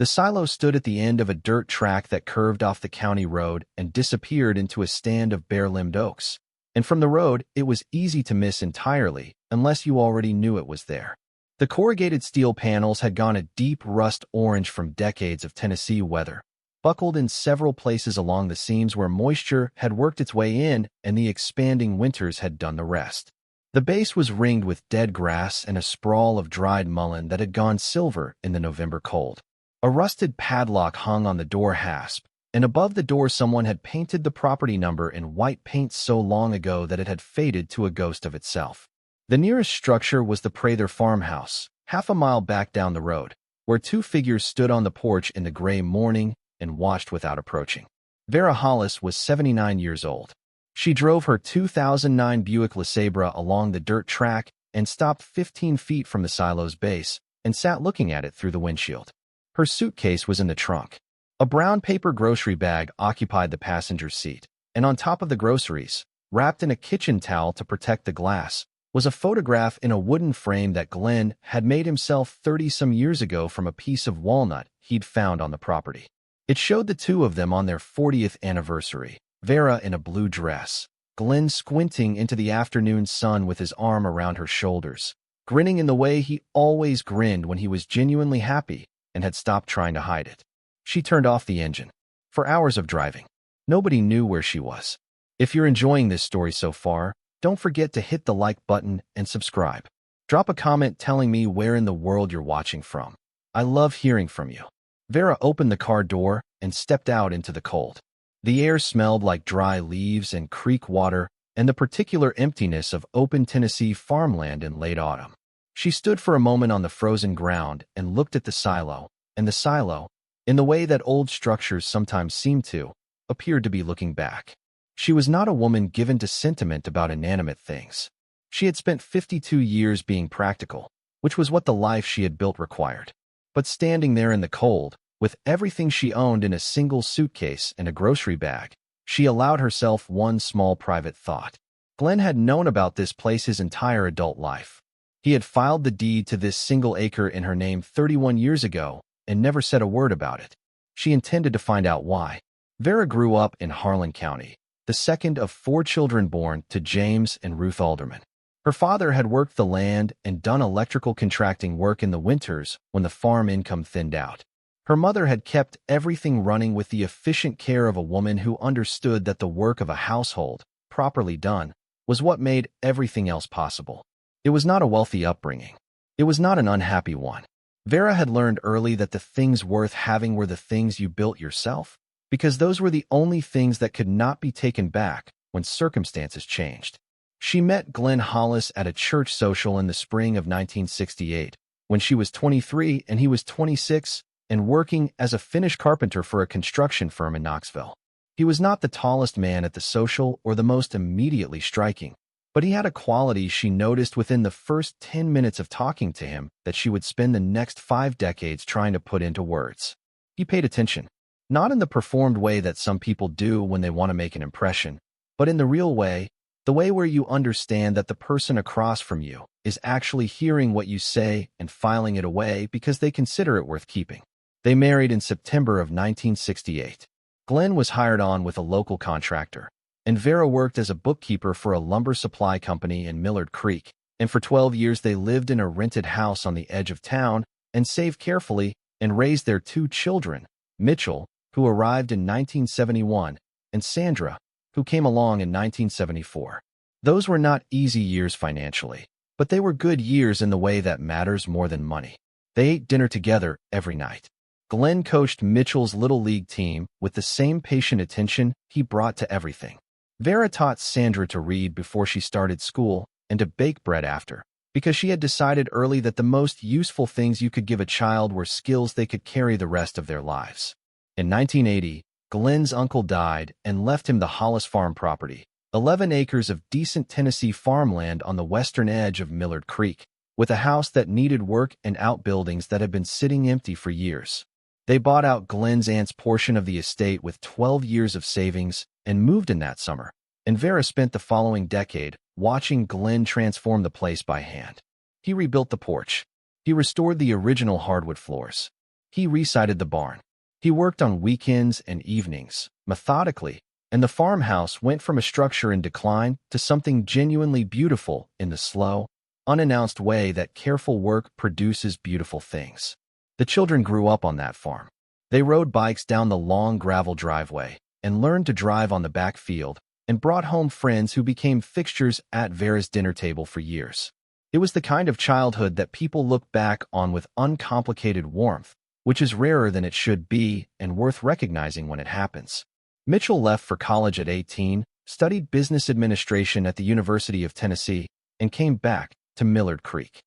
The silo stood at the end of a dirt track that curved off the county road and disappeared into a stand of bare-limbed oaks. And from the road, it was easy to miss entirely, unless you already knew it was there. The corrugated steel panels had gone a deep rust orange from decades of Tennessee weather, buckled in several places along the seams where moisture had worked its way in and the expanding winters had done the rest. The base was ringed with dead grass and a sprawl of dried mullein that had gone silver in the November cold. A rusted padlock hung on the door hasp, and above the door someone had painted the property number in white paint so long ago that it had faded to a ghost of itself. The nearest structure was the Prather farmhouse, half a mile back down the road, where two figures stood on the porch in the gray morning and watched without approaching. Vera Hollis was 79 years old. She drove her 2009 Buick LeSabre along the dirt track and stopped 15 feet from the silo's base and sat looking at it through the windshield. Her suitcase was in the trunk. A brown paper grocery bag occupied the passenger seat, and on top of the groceries, wrapped in a kitchen towel to protect the glass, was a photograph in a wooden frame that Glenn had made himself 30-some years ago from a piece of walnut he'd found on the property. It showed the two of them on their 40th anniversary, Vera in a blue dress, Glenn squinting into the afternoon sun with his arm around her shoulders, grinning in the way he always grinned when he was genuinely happy and had stopped trying to hide it. She turned off the engine. For hours of driving, nobody knew where she was. If you're enjoying this story so far, don't forget to hit the like button and subscribe. Drop a comment telling me where in the world you're watching from. I love hearing from you. Vera opened the car door and stepped out into the cold. The air smelled like dry leaves and creek water and the particular emptiness of open Tennessee farmland in late autumn. She stood for a moment on the frozen ground and looked at the silo, and the silo, in the way that old structures sometimes seem to, appeared to be looking back. She was not a woman given to sentiment about inanimate things. She had spent 52 years being practical, which was what the life she had built required. But standing there in the cold, with everything she owned in a single suitcase and a grocery bag, she allowed herself one small private thought. Glenn had known about this place his entire adult life. He had filed the deed to this single acre in her name 31 years ago and never said a word about it. She intended to find out why. Vera grew up in Harlan County, the second of 4 children born to James and Ruth Alderman. Her father had worked the land and done electrical contracting work in the winters when the farm income thinned out. Her mother had kept everything running with the efficient care of a woman who understood that the work of a household, properly done, was what made everything else possible. It was not a wealthy upbringing. It was not an unhappy one. Vera had learned early that the things worth having were the things you built yourself, because those were the only things that could not be taken back when circumstances changed. She met Glenn Hollis at a church social in the spring of 1968, when she was 23 and he was 26 and working as a Finnish carpenter for a construction firm in Knoxville. He was not the tallest man at the social or the most immediately striking, but he had a quality she noticed within the first 10 minutes of talking to him that she would spend the next 5 decades trying to put into words. He paid attention, not in the performed way that some people do when they want to make an impression, but in the real way, the way where you understand that the person across from you is actually hearing what you say and filing it away because they consider it worth keeping. They married in September of 1968. Glenn was hired on with a local contractor, and Vera worked as a bookkeeper for a lumber supply company in Millard Creek, and for 12 years they lived in a rented house on the edge of town and saved carefully and raised their 2 children, Mitchell, who arrived in 1971, and Sandra, who came along in 1974. Those were not easy years financially, but they were good years in the way that matters more than money. They ate dinner together every night. Glenn coached Mitchell's Little League team with the same patient attention he brought to everything. Vera taught Sandra to read before she started school and to bake bread after, because she had decided early that the most useful things you could give a child were skills they could carry the rest of their lives. In 1980, Glenn's uncle died and left him the Hollis farm property, 11 acres of decent Tennessee farmland on the western edge of Millard Creek, with a house that needed work and outbuildings that had been sitting empty for years. They bought out Glenn's aunt's portion of the estate with 12 years of savings and moved in that summer, and Vera spent the following decade watching Glenn transform the place by hand. He rebuilt the porch. He restored the original hardwood floors. He resited the barn. He worked on weekends and evenings, methodically, and the farmhouse went from a structure in decline to something genuinely beautiful in the slow, unannounced way that careful work produces beautiful things. The children grew up on that farm. They rode bikes down the long gravel driveway and learned to drive on the back field and brought home friends who became fixtures at Vera's dinner table for years. It was the kind of childhood that people look back on with uncomplicated warmth, which is rarer than it should be and worth recognizing when it happens. Mitchell left for college at 18, studied business administration at the University of Tennessee, and came back to Millard Creek.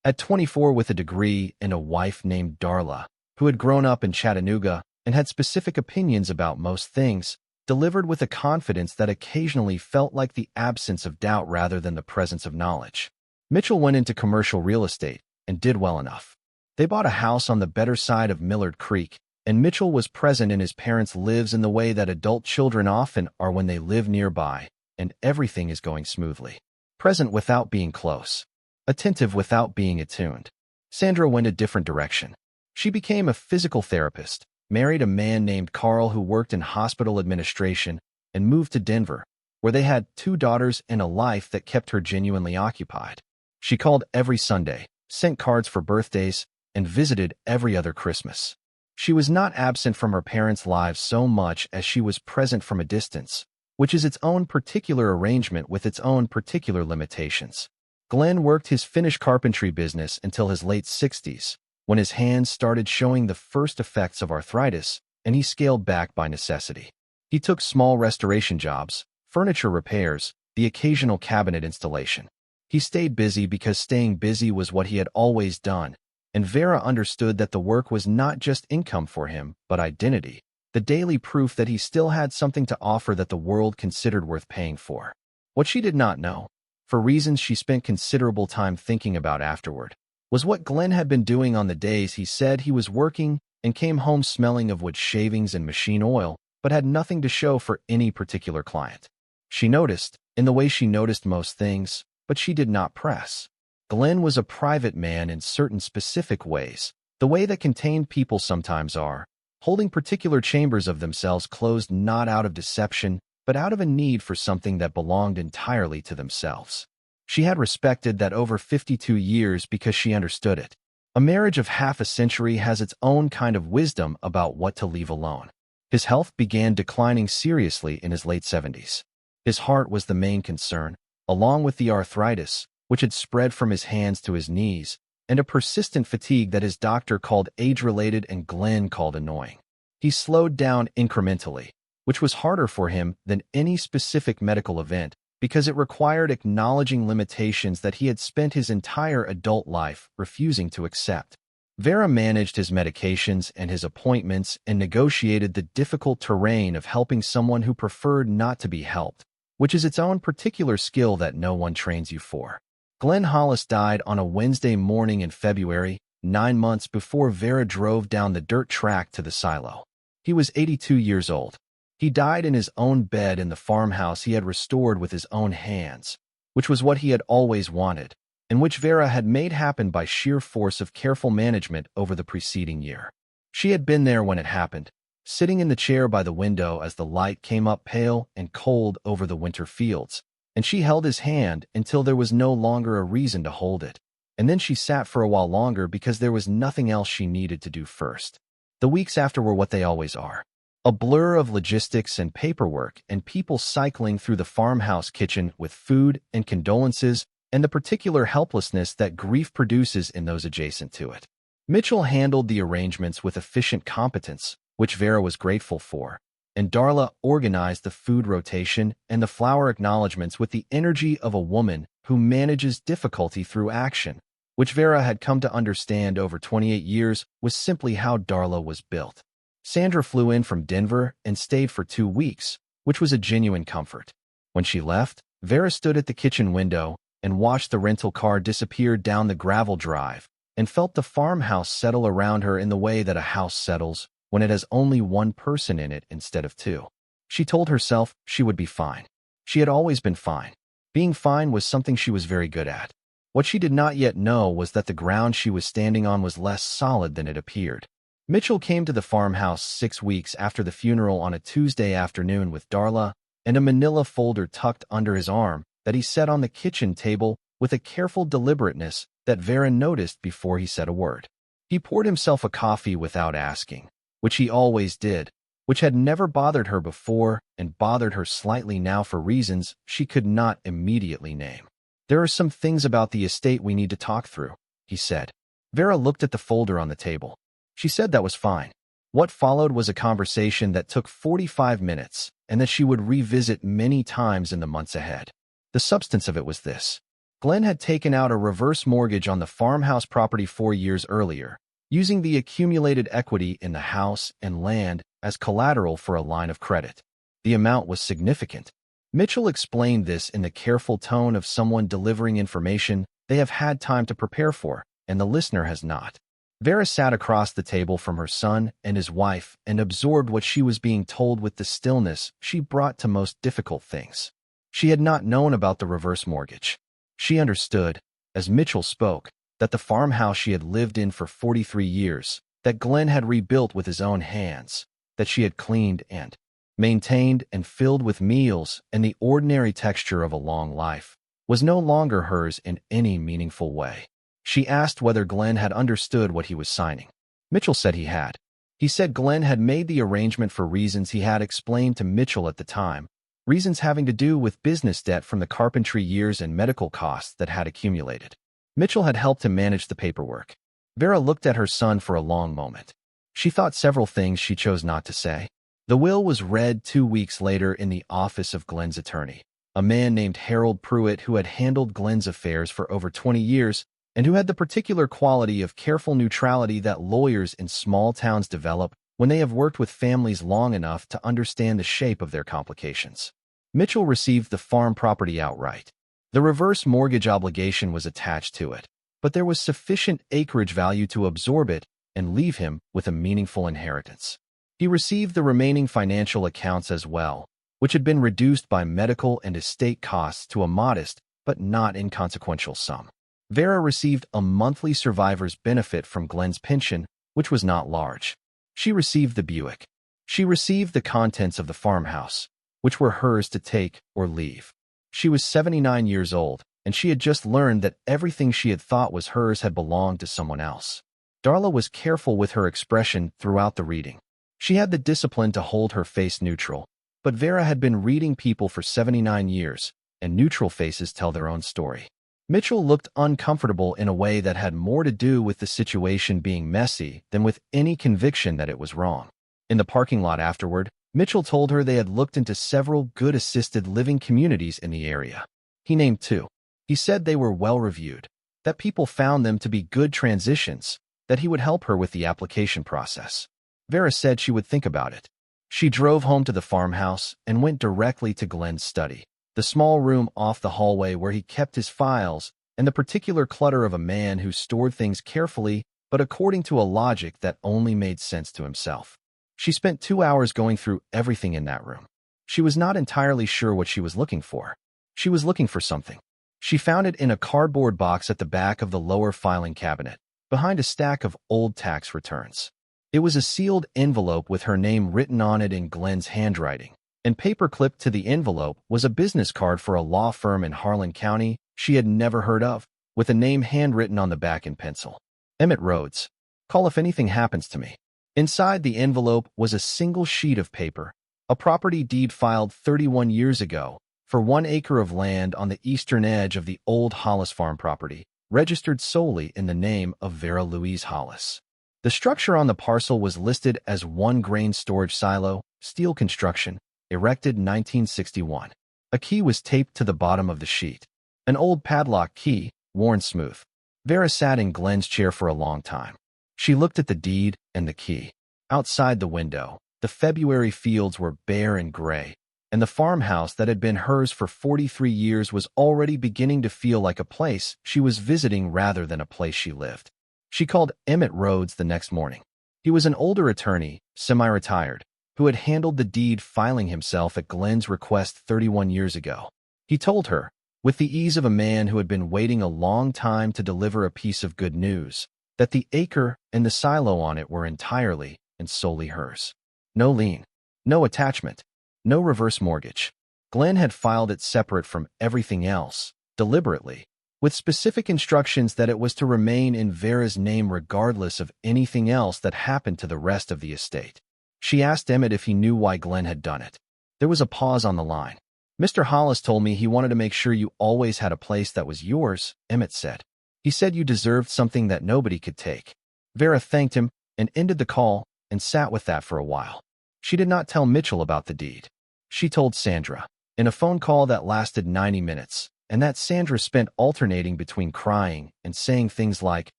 At 24 with a degree and a wife named Darla, who had grown up in Chattanooga and had specific opinions about most things, delivered with a confidence that occasionally felt like the absence of doubt rather than the presence of knowledge. Mitchell went into commercial real estate and did well enough. They bought a house on the better side of Millard Creek, and Mitchell was present in his parents' lives in the way that adult children often are when they live nearby, and everything is going smoothly. Present without being close. Attentive without being attuned. Sandra went a different direction. She became a physical therapist, married a man named Carl who worked in hospital administration, and moved to Denver, where they had 2 daughters and a life that kept her genuinely occupied. She called every Sunday, sent cards for birthdays, and visited every other Christmas. She was not absent from her parents' lives so much as she was present from a distance, which is its own particular arrangement with its own particular limitations. Glenn worked his Finnish carpentry business until his late 60s, when his hands started showing the first effects of arthritis, and he scaled back by necessity. He took small restoration jobs, furniture repairs, the occasional cabinet installation. He stayed busy because staying busy was what he had always done, and Vera understood that the work was not just income for him, but identity, the daily proof that he still had something to offer that the world considered worth paying for. What she did not know, for reasons she spent considerable time thinking about afterward, was what Glenn had been doing on the days he said he was working and came home smelling of wood shavings and machine oil, but had nothing to show for any particular client. She noticed, in the way she noticed most things, but she did not press. Glenn was a private man in certain specific ways, the way that contained people sometimes are, holding particular chambers of themselves closed not out of deception, but out of a need for something that belonged entirely to themselves. She had respected that over 52 years because she understood it. A marriage of half a century has its own kind of wisdom about what to leave alone. His health began declining seriously in his late 70s. His heart was the main concern, along with the arthritis, which had spread from his hands to his knees, and a persistent fatigue that his doctor called age-related and Glenn called annoying. He slowed down incrementally, which was harder for him than any specific medical event because it required acknowledging limitations that he had spent his entire adult life refusing to accept. Vera managed his medications and his appointments and negotiated the difficult terrain of helping someone who preferred not to be helped, which is its own particular skill that no one trains you for. Glenn Hollis died on a Wednesday morning in February, 9 months before Vera drove down the dirt track to the silo. He was 82 years old. He died in his own bed in the farmhouse he had restored with his own hands, which was what he had always wanted, and which Vera had made happen by sheer force of careful management over the preceding year. She had been there when it happened, sitting in the chair by the window as the light came up pale and cold over the winter fields, and she held his hand until there was no longer a reason to hold it, and then she sat for a while longer because there was nothing else she needed to do first. The weeks after were what they always are. A blur of logistics and paperwork and people cycling through the farmhouse kitchen with food and condolences and the particular helplessness that grief produces in those adjacent to it. Mitchell handled the arrangements with efficient competence, which Vera was grateful for, and Darla organized the food rotation and the flower acknowledgments with the energy of a woman who manages difficulty through action, which Vera had come to understand over 28 years was simply how Darla was built. Sandra flew in from Denver and stayed for 2 weeks, which was a genuine comfort. When she left, Vera stood at the kitchen window and watched the rental car disappear down the gravel drive and felt the farmhouse settle around her in the way that a house settles when it has only one person in it instead of 2. She told herself she would be fine. She had always been fine. Being fine was something she was very good at. What she did not yet know was that the ground she was standing on was less solid than it appeared. Mitchell came to the farmhouse 6 weeks after the funeral on a Tuesday afternoon with Darla and a manila folder tucked under his arm that he set on the kitchen table with a careful deliberateness that Vera noticed before he said a word. He poured himself a coffee without asking, which he always did, which had never bothered her before and bothered her slightly now for reasons she could not immediately name. "There are some things about the estate we need to talk through," he said. Vera looked at the folder on the table. She said that was fine. What followed was a conversation that took 45 minutes and that she would revisit many times in the months ahead. The substance of it was this. Glenn had taken out a reverse mortgage on the farmhouse property 4 years earlier, using the accumulated equity in the house and land as collateral for a line of credit. The amount was significant. Mitchell explained this in the careful tone of someone delivering information they have had time to prepare for, and the listener has not. Vera sat across the table from her son and his wife and absorbed what she was being told with the stillness she brought to most difficult things. She had not known about the reverse mortgage. She understood, as Mitchell spoke, that the farmhouse she had lived in for 43 years, that Glenn had rebuilt with his own hands, that she had cleaned and maintained and filled with meals and the ordinary texture of a long life, was no longer hers in any meaningful way. She asked whether Glenn had understood what he was signing. Mitchell said he had. He said Glenn had made the arrangement for reasons he had explained to Mitchell at the time, reasons having to do with business debt from the carpentry years and medical costs that had accumulated. Mitchell had helped him manage the paperwork. Vera looked at her son for a long moment. She thought several things she chose not to say. The will was read 2 weeks later in the office of Glenn's attorney, a man named Harold Pruitt who had handled Glenn's affairs for over 20 years and who had the particular quality of careful neutrality that lawyers in small towns develop when they have worked with families long enough to understand the shape of their complications. Mitchell received the farm property outright. The reverse mortgage obligation was attached to it, but there was sufficient acreage value to absorb it and leave him with a meaningful inheritance. He received the remaining financial accounts as well, which had been reduced by medical and estate costs to a modest but not inconsequential sum. Vera received a monthly survivor's benefit from Glenn's pension, which was not large. She received the Buick. She received the contents of the farmhouse, which were hers to take or leave. She was 79 years old, and she had just learned that everything she had thought was hers had belonged to someone else. Darla was careful with her expression throughout the reading. She had the discipline to hold her face neutral, but Vera had been reading people for 79 years, and neutral faces tell their own story. Mitchell looked uncomfortable in a way that had more to do with the situation being messy than with any conviction that it was wrong. In the parking lot afterward, Mitchell told her they had looked into several good assisted living communities in the area. He named 2. He said they were well reviewed, that people found them to be good transitions, that he would help her with the application process. Vera said she would think about it. She drove home to the farmhouse and went directly to Glenn's study, the small room off the hallway where he kept his files, and the particular clutter of a man who stored things carefully but according to a logic that only made sense to himself. She spent 2 hours going through everything in that room. She was not entirely sure what she was looking for. She was looking for something. She found it in a cardboard box at the back of the lower filing cabinet, behind a stack of old tax returns. It was a sealed envelope with her name written on it in Glenn's handwriting, and paper-clipped to the envelope was a business card for a law firm in Harlan County she had never heard of, with a name handwritten on the back in pencil. Emmett Rhodes. Call if anything happens to me. Inside the envelope was a single sheet of paper, a property deed filed 31 years ago for 1 acre of land on the eastern edge of the old Hollis farm property, registered solely in the name of Vera Louise Hollis. The structure on the parcel was listed as 1 grain storage silo, steel construction, erected 1961. A key was taped to the bottom of the sheet. An old padlock key, worn smooth. Vera sat in Glenn's chair for a long time. She looked at the deed and the key. Outside the window, the February fields were bare and gray, and the farmhouse that had been hers for 43 years was already beginning to feel like a place she was visiting rather than a place she lived. She called Emmett Rhodes the next morning. He was an older attorney, semi-retired, who had handled the deed filing himself at Glenn's request 31 years ago. He told her, with the ease of a man who had been waiting a long time to deliver a piece of good news, that the acre and the silo on it were entirely and solely hers. No lien, no attachment, no reverse mortgage. Glenn had filed it separate from everything else, deliberately, with specific instructions that it was to remain in Vera's name regardless of anything else that happened to the rest of the estate. She asked Emmett if he knew why Glenn had done it. There was a pause on the line. Mr. Hollis told me he wanted to make sure you always had a place that was yours, Emmett said. He said you deserved something that nobody could take. Vera thanked him and ended the call and sat with that for a while. She did not tell Mitchell about the deed. She told Sandra, in a phone call that lasted 90 minutes, and that Sandra spent alternating between crying and saying things like,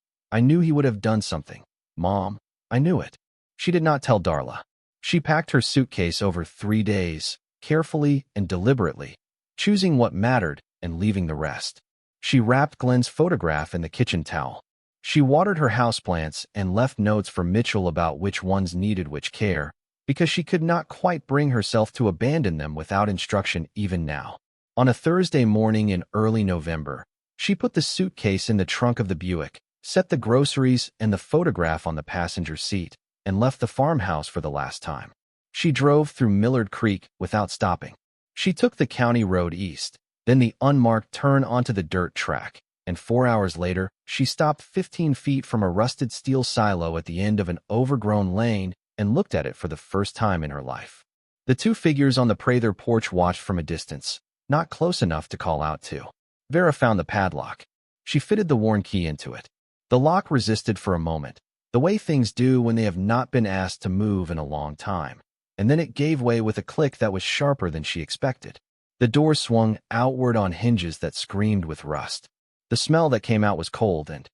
"I knew he would have done something. Mom, I knew it." She did not tell Darla. She packed her suitcase over 3 days, carefully and deliberately, choosing what mattered and leaving the rest. She wrapped Glenn's photograph in the kitchen towel. She watered her houseplants and left notes for Mitchell about which ones needed which care, because she could not quite bring herself to abandon them without instruction even now. On a Thursday morning in early November, she put the suitcase in the trunk of the Buick, set the groceries and the photograph on the passenger seat, and left the farmhouse for the last time. She drove through Millard Creek without stopping. She took the county road east, then the unmarked turn onto the dirt track, and 4 hours later, she stopped 15 feet from a rusted steel silo at the end of an overgrown lane and looked at it for the first time in her life. The two figures on the Prather porch watched from a distance, not close enough to call out to. Vera found the padlock. She fitted the worn key into it. The lock resisted for a moment, the way things do when they have not been asked to move in a long time, and then it gave way with a click that was sharper than she expected. The door swung outward on hinges that screamed with rust. The smell that came out was cold and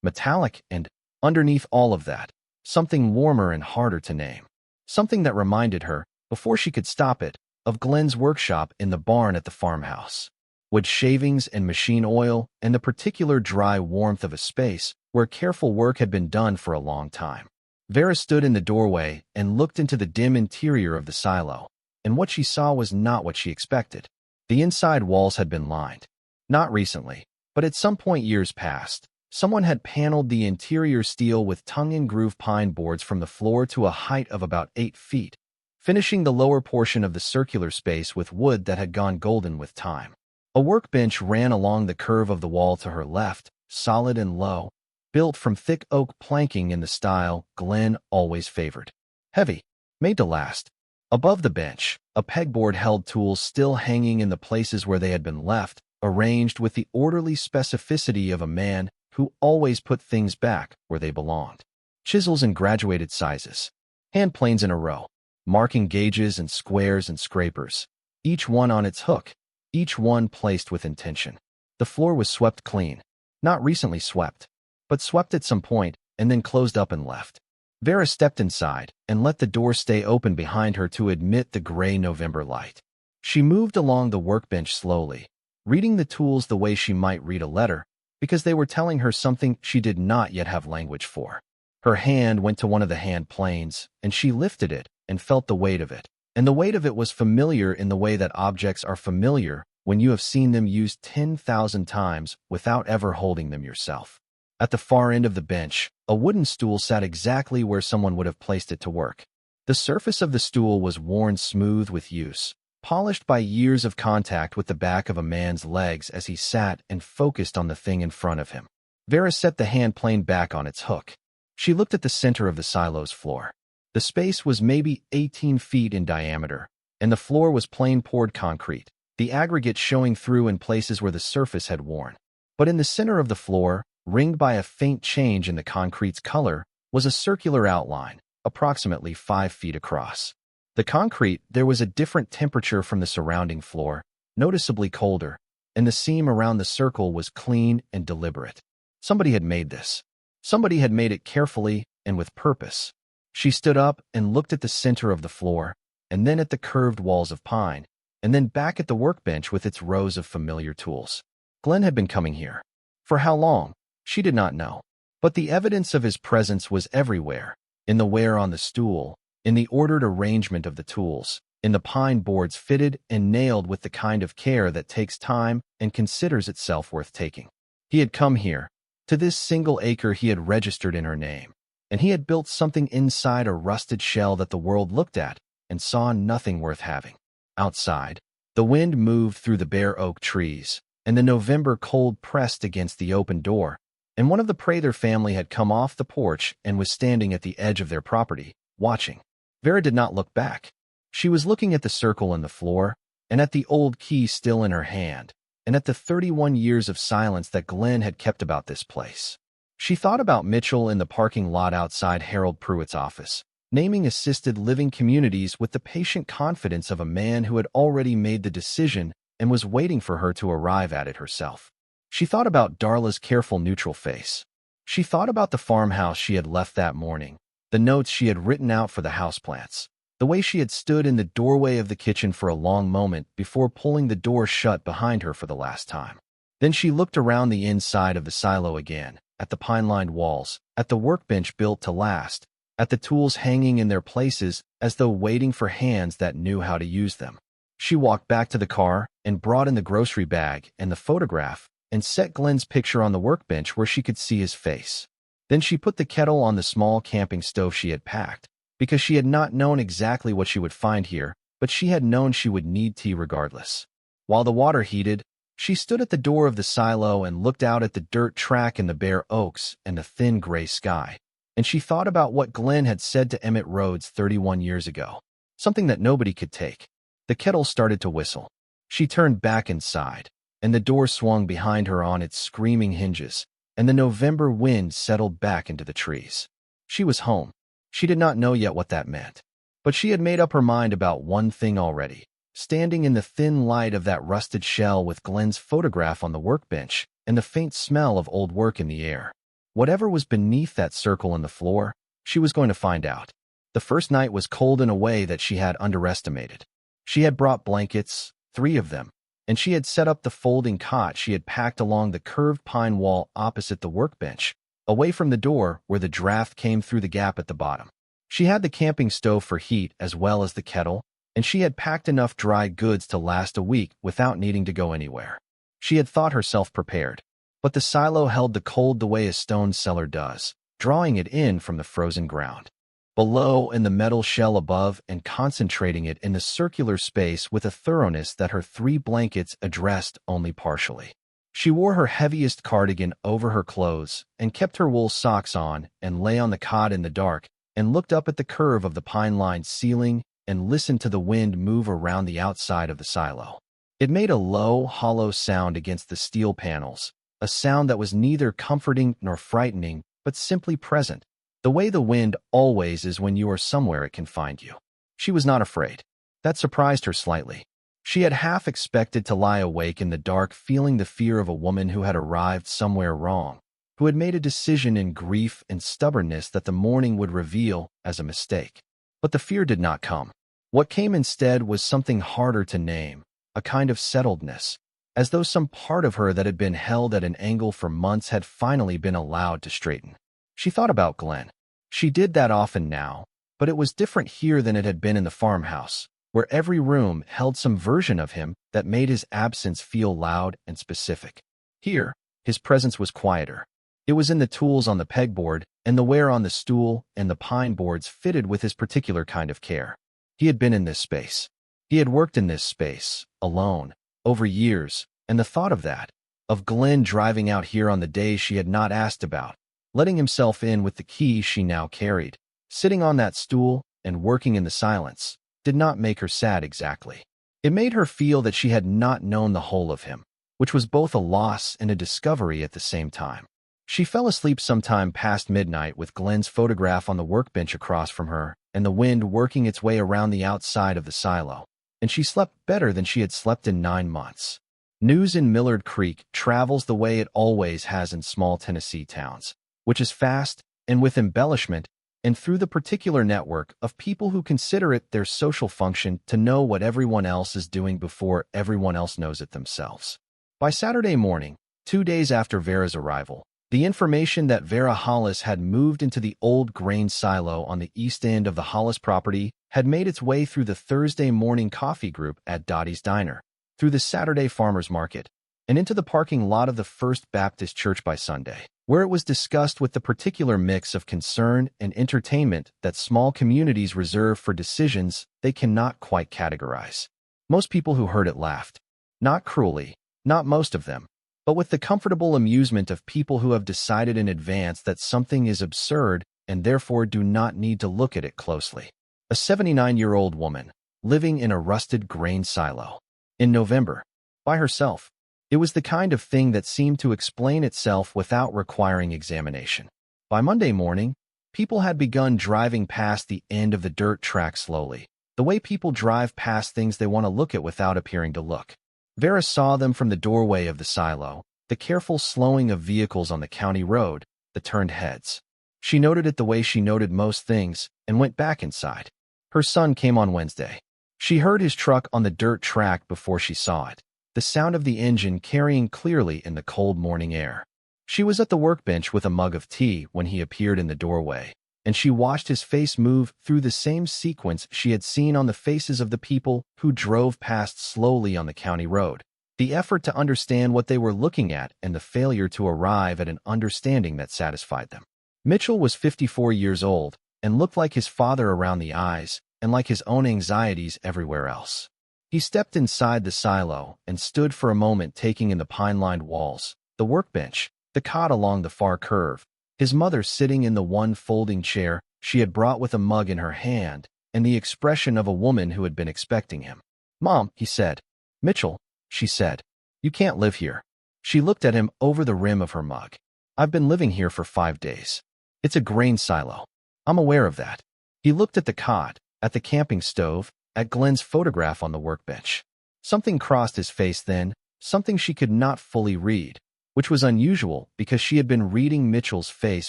metallic, and underneath all of that, something warmer and harder to name. Something that reminded her, before she could stop it, of Glenn's workshop in the barn at the farmhouse. Wood shavings and machine oil and the particular dry warmth of a space where careful work had been done for a long time. Vera stood in the doorway and looked into the dim interior of the silo, and what she saw was not what she expected. The inside walls had been lined. Not recently, but at some point years past, someone had paneled the interior steel with tongue-and-groove pine boards from the floor to a height of about 8 feet, finishing the lower portion of the circular space with wood that had gone golden with time. A workbench ran along the curve of the wall to her left, solid and low, built from thick oak planking in the style Glenn always favored. Heavy, made to last. Above the bench, a pegboard held tools still hanging in the places where they had been left, arranged with the orderly specificity of a man who always put things back where they belonged. Chisels in graduated sizes. Hand planes in a row. Marking gauges and squares and scrapers. Each one on its hook. Each one placed with intention. The floor was swept clean. Not recently swept, but swept at some point and then closed up and left. Vera stepped inside and let the door stay open behind her to admit the gray November light. She moved along the workbench slowly, reading the tools the way she might read a letter, because they were telling her something she did not yet have language for. Her hand went to one of the hand planes, and she lifted it and felt the weight of it. And the weight of it was familiar in the way that objects are familiar when you have seen them used 10,000 times without ever holding them yourself. At the far end of the bench, a wooden stool sat exactly where someone would have placed it to work. The surface of the stool was worn smooth with use, polished by years of contact with the back of a man's legs as he sat and focused on the thing in front of him. Vera set the hand plane back on its hook. She looked at the center of the silo's floor. The space was maybe 18 feet in diameter, and the floor was plain poured concrete, the aggregate showing through in places where the surface had worn. But in the center of the floor, ringed by a faint change in the concrete's color, was a circular outline, approximately 5 feet across. The concrete, there was a different temperature from the surrounding floor, noticeably colder, and the seam around the circle was clean and deliberate. Somebody had made this. Somebody had made it carefully and with purpose. She stood up and looked at the center of the floor, and then at the curved walls of pine, and then back at the workbench with its rows of familiar tools. Glenn had been coming here. For how long? She did not know. But the evidence of his presence was everywhere, in the wear on the stool, in the ordered arrangement of the tools, in the pine boards fitted and nailed with the kind of care that takes time and considers itself worth taking. He had come here, To this single acre he had registered in her name, and he had built something inside a rusted shell that the world looked at and saw nothing worth having. Outside, the wind moved through the bare oak trees, and the November cold pressed against the open door, and one of the Prather family had come off the porch and was standing at the edge of their property, watching. Vera did not look back. She was looking at the circle in the floor, and at the old key still in her hand, and at the 31 years of silence that Glenn had kept about this place. She thought about Mitchell in the parking lot outside Harold Pruitt's office, naming assisted living communities with the patient confidence of a man who had already made the decision and was waiting for her to arrive at it herself. She thought about Darla's careful neutral face. She thought about the farmhouse she had left that morning, the notes she had written out for the houseplants, the way she had stood in the doorway of the kitchen for a long moment before pulling the door shut behind her for the last time. Then she looked around the inside of the silo again, at the pine-lined walls, at the workbench built to last, at the tools hanging in their places as though waiting for hands that knew how to use them. She walked back to the car and brought in the grocery bag and the photograph and set Glenn's picture on the workbench where she could see his face. Then she put the kettle on the small camping stove she had packed, because she had not known exactly what she would find here, but she had known she would need tea regardless. While the water heated, she stood at the door of the silo and looked out at the dirt track and the bare oaks and the thin gray sky, and she thought about what Glenn had said to Emmett Rhodes 31 years ago, something that nobody could take. The kettle started to whistle. She turned back inside, and the door swung behind her on its screaming hinges, and the November wind settled back into the trees. She was home. She did not know yet what that meant, but she had made up her mind about one thing already. Standing in the thin light of that rusted shell with Glenn's photograph on the workbench and the faint smell of old work in the air. Whatever was beneath that circle in the floor, she was going to find out. The first night was cold in a way that she had underestimated. She had brought blankets, 3 of them, and she had set up the folding cot she had packed along the curved pine wall opposite the workbench, away from the door where the draft came through the gap at the bottom. She had the camping stove for heat as well as the kettle, and she had packed enough dry goods to last a week without needing to go anywhere. She had thought herself prepared, but the silo held the cold the way a stone cellar does, drawing it in from the frozen ground. Below in the metal shell above and concentrating it in the circular space with a thoroughness that her 3 blankets addressed only partially. She wore her heaviest cardigan over her clothes and kept her wool socks on and lay on the cot in the dark and looked up at the curve of the pine-lined ceiling and listened to the wind move around the outside of the silo. It made a low, hollow sound against the steel panels, a sound that was neither comforting nor frightening, but simply present, the way the wind always is when you are somewhere it can find you. She was not afraid. That surprised her slightly. She had half expected to lie awake in the dark feeling the fear of a woman who had arrived somewhere wrong, who had made a decision in grief and stubbornness that the morning would reveal as a mistake. But the fear did not come. What came instead was something harder to name, a kind of settledness, as though some part of her that had been held at an angle for months had finally been allowed to straighten. She thought about Glenn. She did that often now, but it was different here than it had been in the farmhouse, where every room held some version of him that made his absence feel loud and specific. Here, his presence was quieter. It was in the tools on the pegboard and the ware on the stool and the pine boards fitted with his particular kind of care. He had been in this space. He had worked in this space, alone, over years, and the thought of that, of Glenn driving out here on the days she had not asked about, letting himself in with the key she now carried, sitting on that stool and working in the silence, did not make her sad exactly. It made her feel that she had not known the whole of him, which was both a loss and a discovery at the same time. She fell asleep sometime past midnight with Glenn's photograph on the workbench across from her and the wind working its way around the outside of the silo, and she slept better than she had slept in 9 months. News in Millard Creek travels the way it always has in small Tennessee towns, which is fast and with embellishment, and through the particular network of people who consider it their social function to know what everyone else is doing before everyone else knows it themselves. By Saturday morning, 2 days after Vera's arrival, the information that Vera Hollis had moved into the old grain silo on the east end of the Hollis property had made its way through the Thursday morning coffee group at Dottie's Diner, through the Saturday farmers market, and into the parking lot of the First Baptist Church by Sunday. where it was discussed with the particular mix of concern and entertainment that small communities reserve for decisions they cannot quite categorize. Most people who heard it laughed. Not cruelly, not most of them, but with the comfortable amusement of people who have decided in advance that something is absurd and therefore do not need to look at it closely. A 79-year-old woman, living in a rusted grain silo. In November. By herself. It was the kind of thing that seemed to explain itself without requiring examination. By Monday morning, people had begun driving past the end of the dirt track slowly, the way people drive past things they want to look at without appearing to look. Vera saw them from the doorway of the silo, the careful slowing of vehicles on the county road, the turned heads. She noted it the way she noted most things and went back inside. Her son came on Wednesday. She heard his truck on the dirt track before she saw it, the sound of the engine carrying clearly in the cold morning air. She was at the workbench with a mug of tea when he appeared in the doorway, and she watched his face move through the same sequence she had seen on the faces of the people who drove past slowly on the county road, the effort to understand what they were looking at and the failure to arrive at an understanding that satisfied them. Mitchell was 54 years old and looked like his father around the eyes and like his own anxieties everywhere else. He stepped inside the silo and stood for a moment taking in the pine-lined walls, the workbench, the cot along the far curve, his mother sitting in the one folding chair she had brought with a mug in her hand, and the expression of a woman who had been expecting him. "Mom," he said. "Mitchell," she said, "you can't live here." She looked at him over the rim of her mug. "I've been living here for 5 days. It's a grain silo. I'm aware of that." He looked at the cot, at the camping stove, at Glenn's photograph on the workbench. Something crossed his face then, something she could not fully read, which was unusual because she had been reading Mitchell's face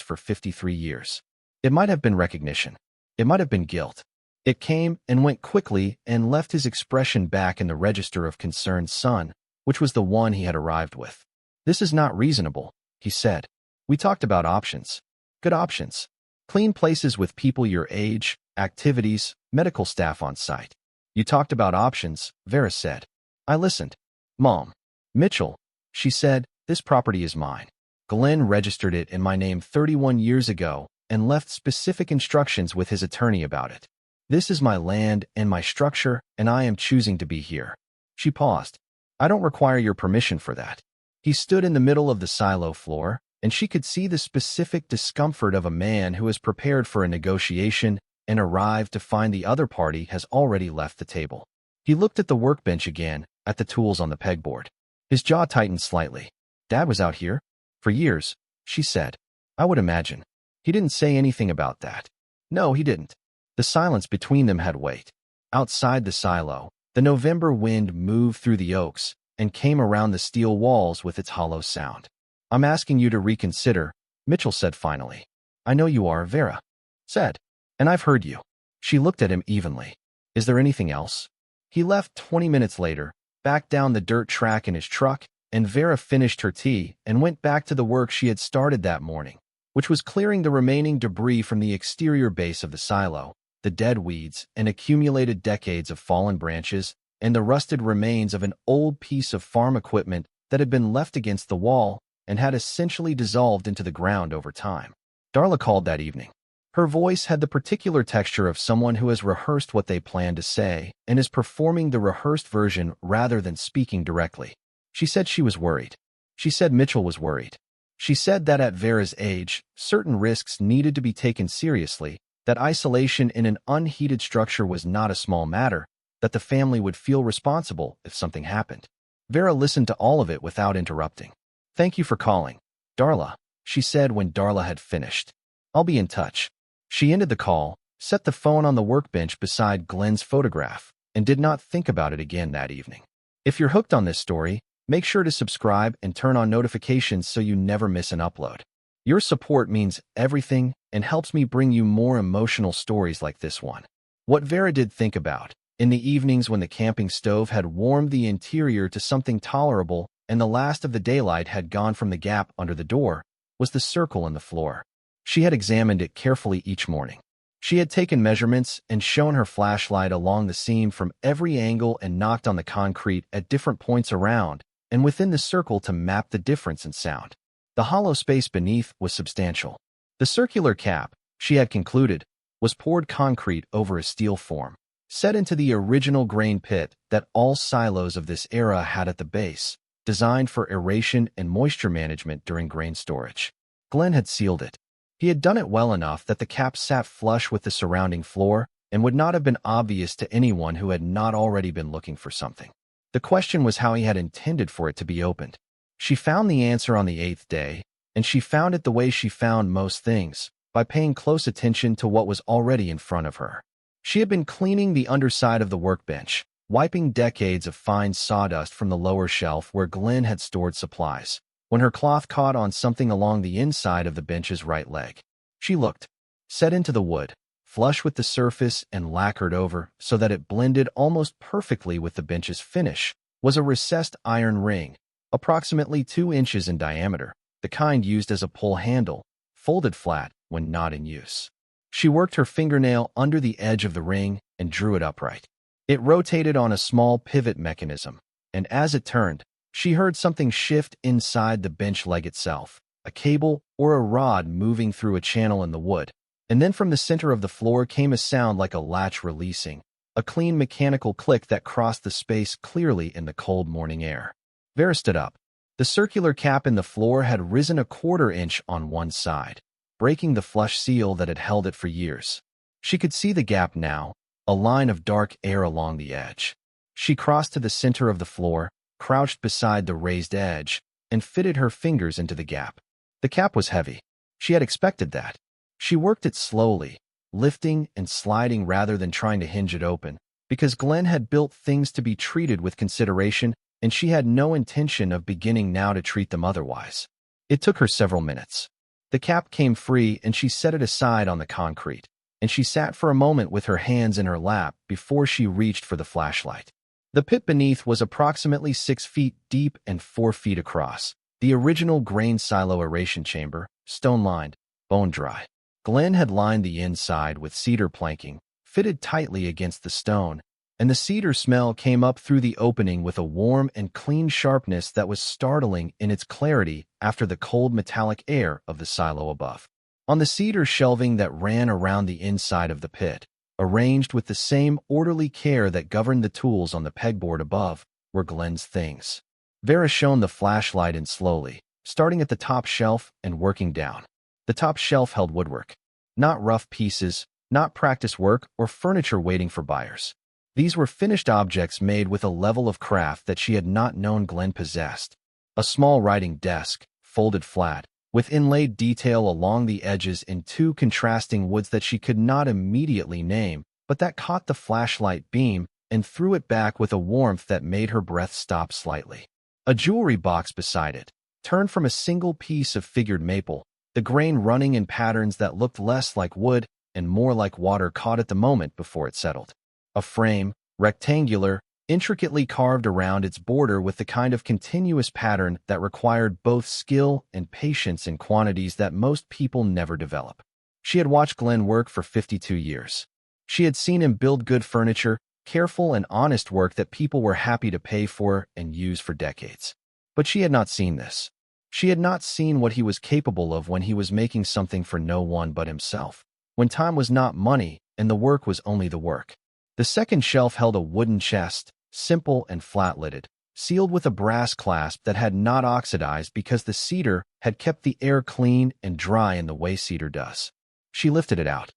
for 53 years. It might have been recognition. It might have been guilt. It came and went quickly and left his expression back in the register of concerned son, which was the one he had arrived with. "This is not reasonable," he said. "We talked about options. Good options. Clean places with people your age, activities, medical staff on site. You talked about options," Vera said. "I listened." "Mom." "Mitchell," she said, "this property is mine. Glenn registered it in my name 31 years ago and left specific instructions with his attorney about it. This is my land and my structure, and I am choosing to be here." She paused. "I don't require your permission for that." He stood in the middle of the silo floor, and she could see the specific discomfort of a man who is prepared for a negotiation and arrived to find the other party has already left the table. He looked at the workbench again, at the tools on the pegboard. His jaw tightened slightly. "Dad was out here?" "For years," she said. "I would imagine." He didn't say anything about that. No, he didn't. The silence between them had weight. Outside the silo, the November wind moved through the oaks and came around the steel walls with its hollow sound. "I'm asking you to reconsider," Mitchell said finally. "I know you are," Vera said. "And I've heard you." She looked at him evenly. "Is there anything else?" He left 20 minutes later, back down the dirt track in his truck, and Vera finished her tea and went back to the work she had started that morning, which was clearing the remaining debris from the exterior base of the silo, the dead weeds and accumulated decades of fallen branches, and the rusted remains of an old piece of farm equipment that had been left against the wall and had essentially dissolved into the ground over time. Darla called that evening. Her voice had the particular texture of someone who has rehearsed what they plan to say and is performing the rehearsed version rather than speaking directly. She said she was worried. She said Mitchell was worried. She said that at Vera's age, certain risks needed to be taken seriously, that isolation in an unheated structure was not a small matter, that the family would feel responsible if something happened. Vera listened to all of it without interrupting. "Thank you for calling, Darla," she said when Darla had finished. "I'll be in touch." She ended the call, set the phone on the workbench beside Glenn's photograph, and did not think about it again that evening. If you're hooked on this story, make sure to subscribe and turn on notifications so you never miss an upload. Your support means everything and helps me bring you more emotional stories like this one. What Vera did think about, in the evenings when the camping stove had warmed the interior to something tolerable and the last of the daylight had gone from the gap under the door, was the circle in the floor. She had examined it carefully each morning. She had taken measurements and shone her flashlight along the seam from every angle and knocked on the concrete at different points around and within the circle to map the difference in sound. The hollow space beneath was substantial. The circular cap, she had concluded, was poured concrete over a steel form, set into the original grain pit that all silos of this era had at the base, designed for aeration and moisture management during grain storage. Glenn had sealed it. He had done it well enough that the cap sat flush with the surrounding floor and would not have been obvious to anyone who had not already been looking for something. The question was how he had intended for it to be opened. She found the answer on the 8th day, and she found it the way she found most things, by paying close attention to what was already in front of her. She had been cleaning the underside of the workbench, wiping decades of fine sawdust from the lower shelf where Glenn had stored supplies, when her cloth caught on something along the inside of the bench's right leg. She looked, set into the wood, flush with the surface and lacquered over so that it blended almost perfectly with the bench's finish, was a recessed iron ring, approximately 2 inches in diameter, the kind used as a pull handle, folded flat when not in use. She worked her fingernail under the edge of the ring and drew it upright. It rotated on a small pivot mechanism, and as it turned, she heard something shift inside the bench leg itself, a cable or a rod moving through a channel in the wood, and then from the center of the floor came a sound like a latch releasing, a clean mechanical click that crossed the space clearly in the cold morning air. Vera stood up. The circular cap in the floor had risen a 1/4 inch on one side, breaking the flush seal that had held it for years. She could see the gap now, a line of dark air along the edge. She crossed to the center of the floor, crouched beside the raised edge, and fitted her fingers into the gap. The cap was heavy. She had expected that. She worked it slowly, lifting and sliding rather than trying to hinge it open, because Glenn had built things to be treated with consideration, and she had no intention of beginning now to treat them otherwise. It took her several minutes. The cap came free and she set it aside on the concrete, and she sat for a moment with her hands in her lap before she reached for the flashlight. The pit beneath was approximately 6 feet deep and 4 feet across, the original grain silo aeration chamber, stone-lined, bone-dry. Glenn had lined the inside with cedar planking, fitted tightly against the stone, and the cedar smell came up through the opening with a warm and clean sharpness that was startling in its clarity after the cold metallic air of the silo above. On the cedar shelving that ran around the inside of the pit, arranged with the same orderly care that governed the tools on the pegboard above, were Glenn's things. Vera shone the flashlight in slowly, starting at the top shelf and working down. The top shelf held woodwork. Not rough pieces, not practice work or furniture waiting for buyers. These were finished objects made with a level of craft that she had not known Glenn possessed. A small writing desk, folded flat, with inlaid detail along the edges in 2 contrasting woods that she could not immediately name, but that caught the flashlight beam and threw it back with a warmth that made her breath stop slightly. A jewelry box beside it, turned from a single piece of figured maple, the grain running in patterns that looked less like wood and more like water caught at the moment before it settled. A frame, rectangular, intricately carved around its border with the kind of continuous pattern that required both skill and patience in quantities that most people never develop. She had watched Glenn work for 52 years. She had seen him build good furniture, careful and honest work that people were happy to pay for and use for decades. But she had not seen this. She had not seen what he was capable of when he was making something for no one but himself, when time was not money and the work was only the work. The second shelf held a wooden chest, simple and flat-lidded, sealed with a brass clasp that had not oxidized because the cedar had kept the air clean and dry in the way cedar does. She lifted it out.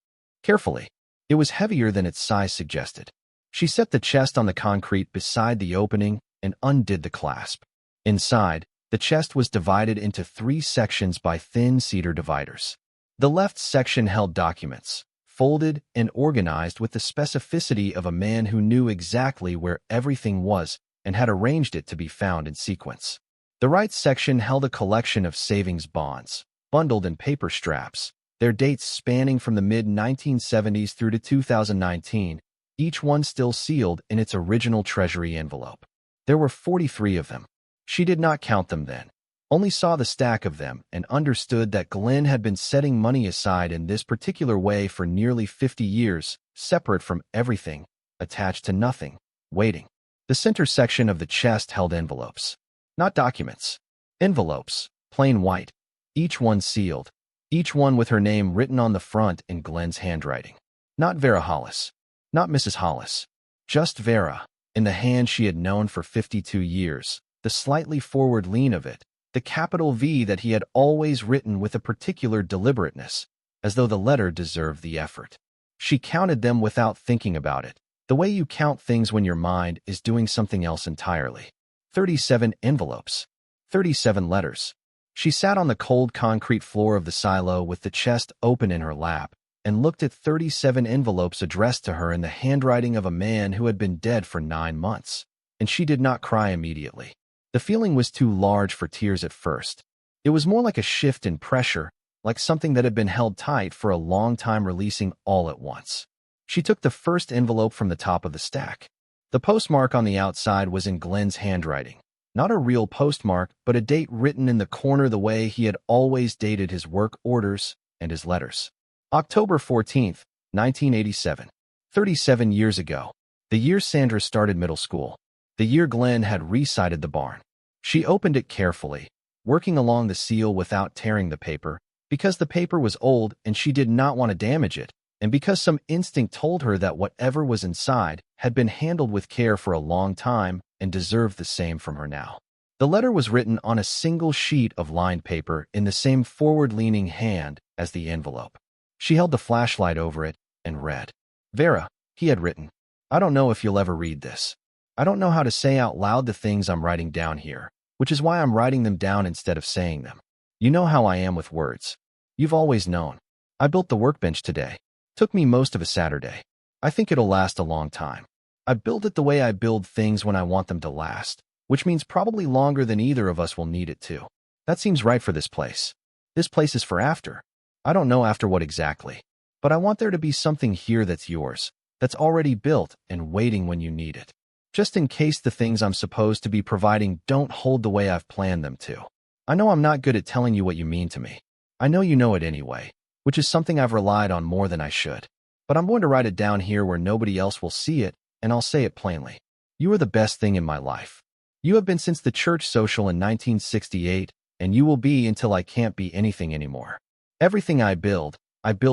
Carefully. It was heavier than its size suggested. She set the chest on the concrete beside the opening and undid the clasp. Inside, the chest was divided into 3 sections by thin cedar dividers. The left section held documents, folded and organized with the specificity of a man who knew exactly where everything was and had arranged it to be found in sequence. The right section held a collection of savings bonds, bundled in paper straps, their dates spanning from the mid-1970s through to 2019, each one still sealed in its original Treasury envelope. There were 43 of them. She did not count them then, only saw the stack of them and understood that Glenn had been setting money aside in this particular way for nearly 50 years, separate from everything, attached to nothing, waiting. The center section of the chest held envelopes. Not documents. Envelopes, plain white, each one sealed, each one with her name written on the front in Glenn's handwriting. Not Vera Hollis, not Mrs. Hollis, just Vera, in the hand she had known for 52 years, the slightly forward lean of it, the capital V that he had always written with a particular deliberateness, as though the letter deserved the effort. She counted them without thinking about it, the way you count things when your mind is doing something else entirely. 37 envelopes. 37 letters. She sat on the cold concrete floor of the silo with the chest open in her lap and looked at 37 envelopes addressed to her in the handwriting of a man who had been dead for 9 months. And she did not cry immediately. The feeling was too large for tears at first. It was more like a shift in pressure, like something that had been held tight for a long time releasing all at once. She took the first envelope from the top of the stack. The postmark on the outside was in Glenn's handwriting. Not a real postmark, but a date written in the corner the way he had always dated his work orders and his letters. October 14th, 1987. 37 years ago. The year Sandra started middle school. The year Glenn had resited the barn. She opened it carefully, working along the seal without tearing the paper, because the paper was old and she did not want to damage it, and because some instinct told her that whatever was inside had been handled with care for a long time and deserved the same from her now. The letter was written on a single sheet of lined paper in the same forward-leaning hand as the envelope. She held the flashlight over it and read. Vera, he had written, I don't know if you'll ever read this. I don't know how to say out loud the things I'm writing down here, which is why I'm writing them down instead of saying them. You know how I am with words. You've always known. I built the workbench today. Took me most of a Saturday. I think it'll last a long time. I build it the way I build things when I want them to last, which means probably longer than either of us will need it to. That seems right for this place. This place is for after. I don't know after what exactly, but I want there to be something here that's yours, that's already built and waiting when you need it. Just in case the things I'm supposed to be providing don't hold the way I've planned them to. I know I'm not good at telling you what you mean to me. I know you know it anyway, which is something I've relied on more than I should. But I'm going to write it down here where nobody else will see it, and I'll say it plainly. You are the best thing in my life. You have been since the church social in 1968, and you will be until I can't be anything anymore. Everything I build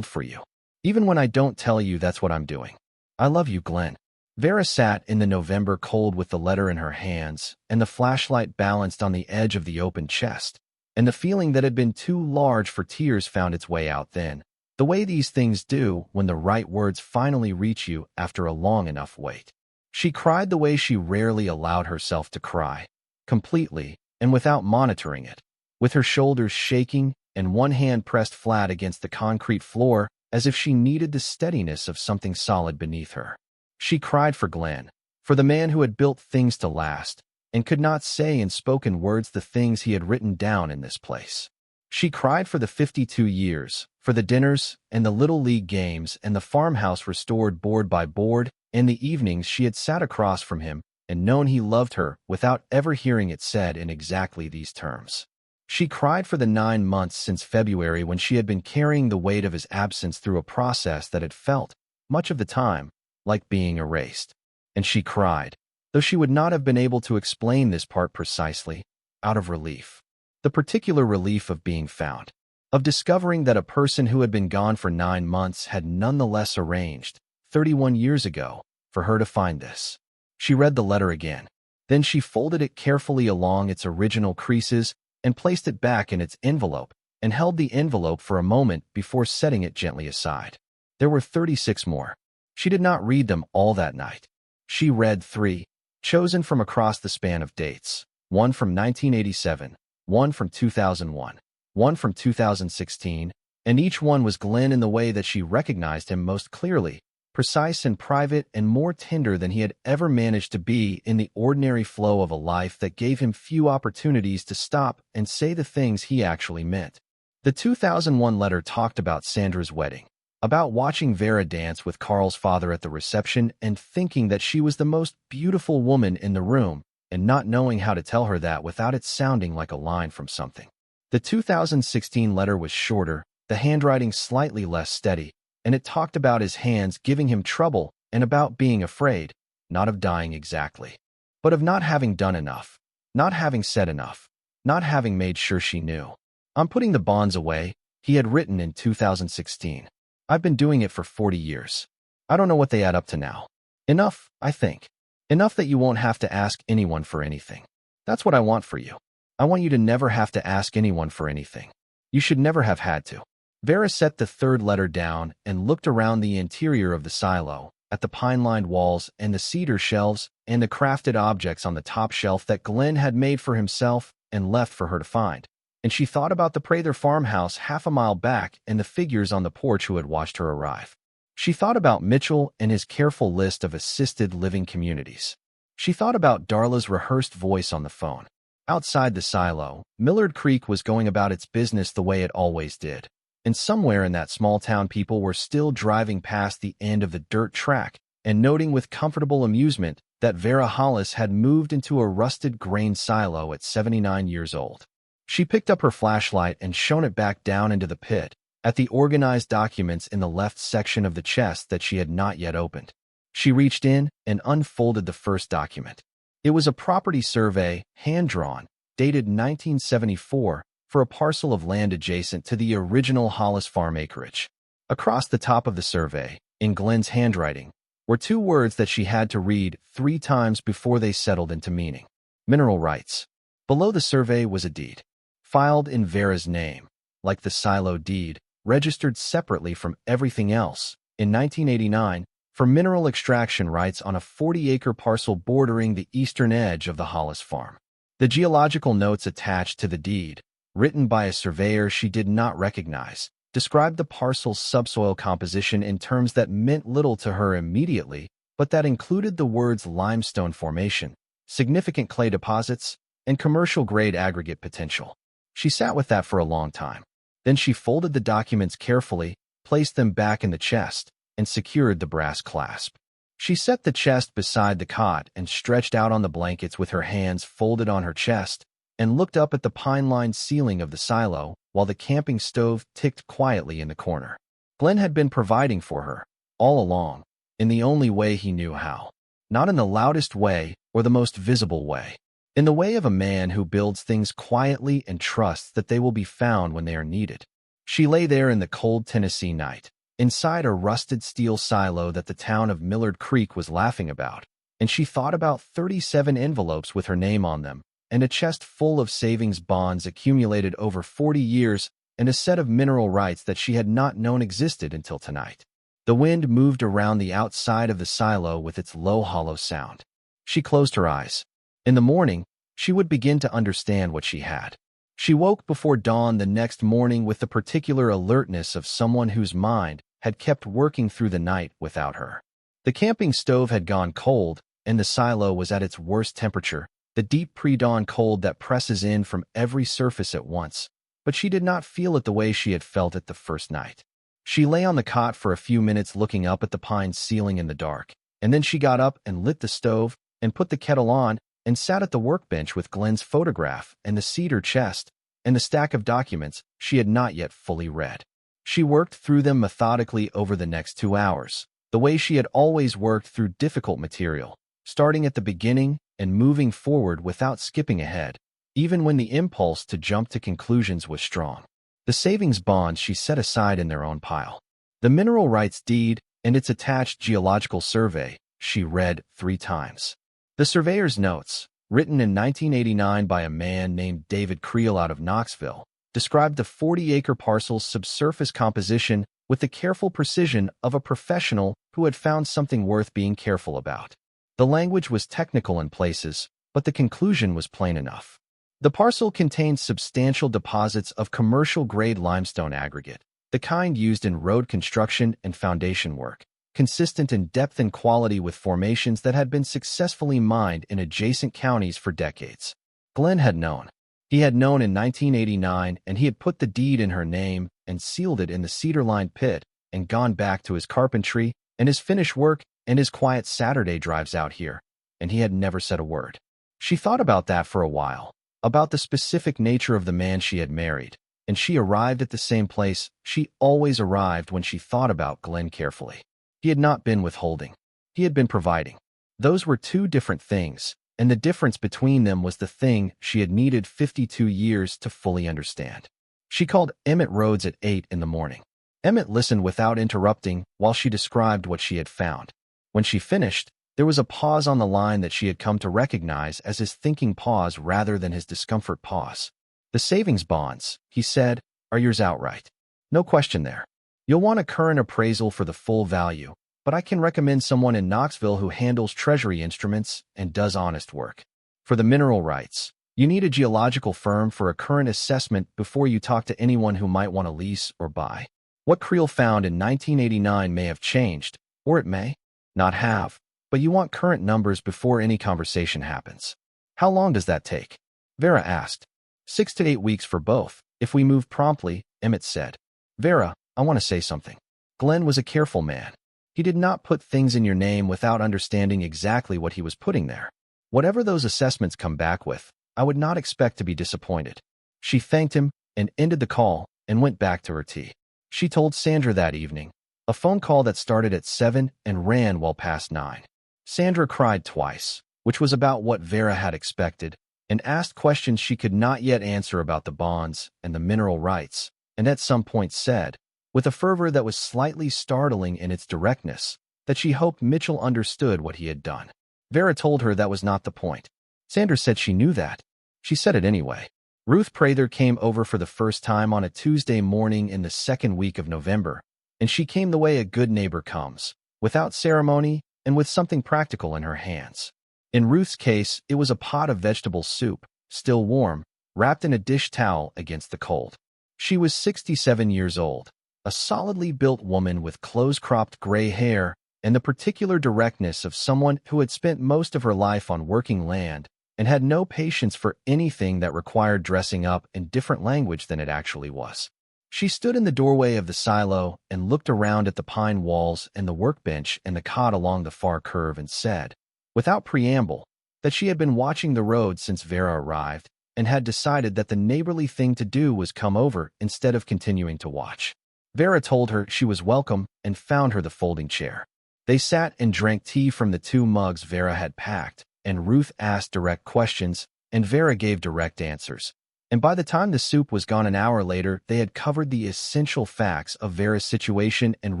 for you. Even when I don't tell you that's what I'm doing. I love you, Glenn. Vera sat in the November cold with the letter in her hands and the flashlight balanced on the edge of the open chest, and the feeling that had been too large for tears found its way out then, the way these things do when the right words finally reach you after a long enough wait. She cried the way she rarely allowed herself to cry, completely and without monitoring it, with her shoulders shaking and one hand pressed flat against the concrete floor as if she needed the steadiness of something solid beneath her. She cried for Glenn, for the man who had built things to last, and could not say in spoken words the things he had written down in this place. She cried for the 52 years, for the dinners and the Little League games and the farmhouse restored board by board, and the evenings she had sat across from him and known he loved her without ever hearing it said in exactly these terms. She cried for the 9 months since February when she had been carrying the weight of his absence through a process that had felt, much of the time, like being erased. And she cried, though she would not have been able to explain this part precisely, out of relief. The particular relief of being found, of discovering that a person who had been gone for 9 months had nonetheless arranged, 31 years ago, for her to find this. She read the letter again. Then she folded it carefully along its original creases and placed it back in its envelope and held the envelope for a moment before setting it gently aside. There were 36 more. She did not read them all that night. She read 3, chosen from across the span of dates, one from 1987, one from 2001, one from 2016, and each one was Glenn in the way that she recognized him most clearly, precise and private and more tender than he had ever managed to be in the ordinary flow of a life that gave him few opportunities to stop and say the things he actually meant. The 2001 letter talked about Sandra's wedding, about watching Vera dance with Carl's father at the reception and thinking that she was the most beautiful woman in the room and not knowing how to tell her that without it sounding like a line from something. The 2016 letter was shorter, the handwriting slightly less steady, and it talked about his hands giving him trouble and about being afraid, not of dying exactly, but of not having done enough, not having said enough, not having made sure she knew. I'm putting the bonds away, he had written in 2016. I've been doing it for 40 years. I don't know what they add up to now. Enough, I think. Enough that you won't have to ask anyone for anything. That's what I want for you. I want you to never have to ask anyone for anything. You should never have had to. Vera set the third letter down and looked around the interior of the silo, at the pine-lined walls and the cedar shelves and the crafted objects on the top shelf that Glenn had made for himself and left for her to find. And she thought about the Prather farmhouse half a mile back and the figures on the porch who had watched her arrive. She thought about Mitchell and his careful list of assisted living communities. She thought about Darla's rehearsed voice on the phone. Outside the silo, Millard Creek was going about its business the way it always did. And somewhere in that small town, people were still driving past the end of the dirt track and noting with comfortable amusement that Vera Hollis had moved into a rusted grain silo at 79 years old. She picked up her flashlight and shone it back down into the pit, at the organized documents in the left section of the chest that she had not yet opened. She reached in and unfolded the first document. It was a property survey, hand-drawn, dated 1974, for a parcel of land adjacent to the original Hollis farm acreage. Across the top of the survey, in Glenn's handwriting, were two words that she had to read 3 times before they settled into meaning. Mineral rights. Below the survey was a deed, filed in Vera's name, like the silo deed, registered separately from everything else, in 1989, for mineral extraction rights on a 40-acre parcel bordering the eastern edge of the Hollis farm. The geological notes attached to the deed, written by a surveyor she did not recognize, described the parcel's subsoil composition in terms that meant little to her immediately, but that included the words limestone formation, significant clay deposits, and commercial-grade aggregate potential. She sat with that for a long time. Then she folded the documents carefully, placed them back in the chest, and secured the brass clasp. She set the chest beside the cot and stretched out on the blankets with her hands folded on her chest and looked up at the pine-lined ceiling of the silo while the camping stove ticked quietly in the corner. Glenn had been providing for her, all along, in the only way he knew how. Not in the loudest way or the most visible way. In the way of a man who builds things quietly and trusts that they will be found when they are needed. She lay there in the cold Tennessee night, inside a rusted steel silo that the town of Millard Creek was laughing about, and she thought about 37 envelopes with her name on them, and a chest full of savings bonds accumulated over 40 years, and a set of mineral rights that she had not known existed until tonight. The wind moved around the outside of the silo with its low, hollow sound. She closed her eyes. In the morning, she would begin to understand what she had. She woke before dawn the next morning with the particular alertness of someone whose mind had kept working through the night without her. The camping stove had gone cold, and the silo was at its worst temperature, the deep pre-dawn cold that presses in from every surface at once, but she did not feel it the way she had felt it the first night. She lay on the cot for a few minutes looking up at the pine ceiling in the dark, and then she got up and lit the stove and put the kettle on and sat at the workbench with Glenn's photograph and the cedar chest and the stack of documents she had not yet fully read. She worked through them methodically over the next 2 hours, the way she had always worked through difficult material, starting at the beginning and moving forward without skipping ahead, even when the impulse to jump to conclusions was strong. The savings bonds she set aside in their own pile. The mineral rights deed and its attached geological survey she read 3 times. The surveyor's notes, written in 1989 by a man named David Creel out of Knoxville, described the 40-acre parcel's subsurface composition with the careful precision of a professional who had found something worth being careful about. The language was technical in places, but the conclusion was plain enough. The parcel contained substantial deposits of commercial-grade limestone aggregate, the kind used in road construction and foundation work, consistent in depth and quality with formations that had been successfully mined in adjacent counties for decades. Glenn had known. He had known in 1989, and he had put the deed in her name and sealed it in the cedar-lined pit and gone back to his carpentry and his finished work and his quiet Saturday drives out here, and he had never said a word. She thought about that for a while, about the specific nature of the man she had married, and she arrived at the same place she always arrived when she thought about Glenn carefully. He had not been withholding. He had been providing. Those were 2 different things, and the difference between them was the thing she had needed 52 years to fully understand. She called Emmett Rhodes at 8 in the morning. Emmett listened without interrupting while she described what she had found. When she finished, there was a pause on the line that she had come to recognize as his thinking pause rather than his discomfort pause. "The savings bonds," he said, "are yours outright. No question there. You'll want a current appraisal for the full value, but I can recommend someone in Knoxville who handles treasury instruments and does honest work. For the mineral rights, you need a geological firm for a current assessment before you talk to anyone who might want to lease or buy. What Creel found in 1989 may have changed, or it may not have, but you want current numbers before any conversation happens." "How long does that take?" Vera asked. 6 to 8 weeks for both, if we move promptly," Emmett said. "Vera, I want to say something." Glenn was a careful man. He did not put things in your name without understanding exactly what he was putting there. Whatever those assessments come back with, I would not expect to be disappointed. She thanked him and ended the call and went back to her tea. She told Sandra that evening, a phone call that started at 7 and ran well past 9. Sandra cried twice, which was about what Vera had expected, and asked questions she could not yet answer about the bonds and the mineral rights, and at some point said, with a fervor that was slightly startling in its directness, that she hoped Mitchell understood what he had done. Vera told her that was not the point. Sandra said she knew that. She said it anyway. Ruth Prather came over for the first time on a Tuesday morning in the second week of November, and she came the way a good neighbor comes, without ceremony and with something practical in her hands. In Ruth's case, it was a pot of vegetable soup, still warm, wrapped in a dish towel against the cold. She was 67 years old, a solidly built woman with close-cropped gray hair and the particular directness of someone who had spent most of her life on working land and had no patience for anything that required dressing up in different language than it actually was. She stood in the doorway of the silo and looked around at the pine walls and the workbench and the cot along the far curve and said, without preamble, that she had been watching the road since Vera arrived and had decided that the neighborly thing to do was come over instead of continuing to watch. Vera told her she was welcome and found her the folding chair. They sat and drank tea from the 2 mugs Vera had packed, and Ruth asked direct questions, and Vera gave direct answers. And by the time the soup was gone an hour later, they had covered the essential facts of Vera's situation and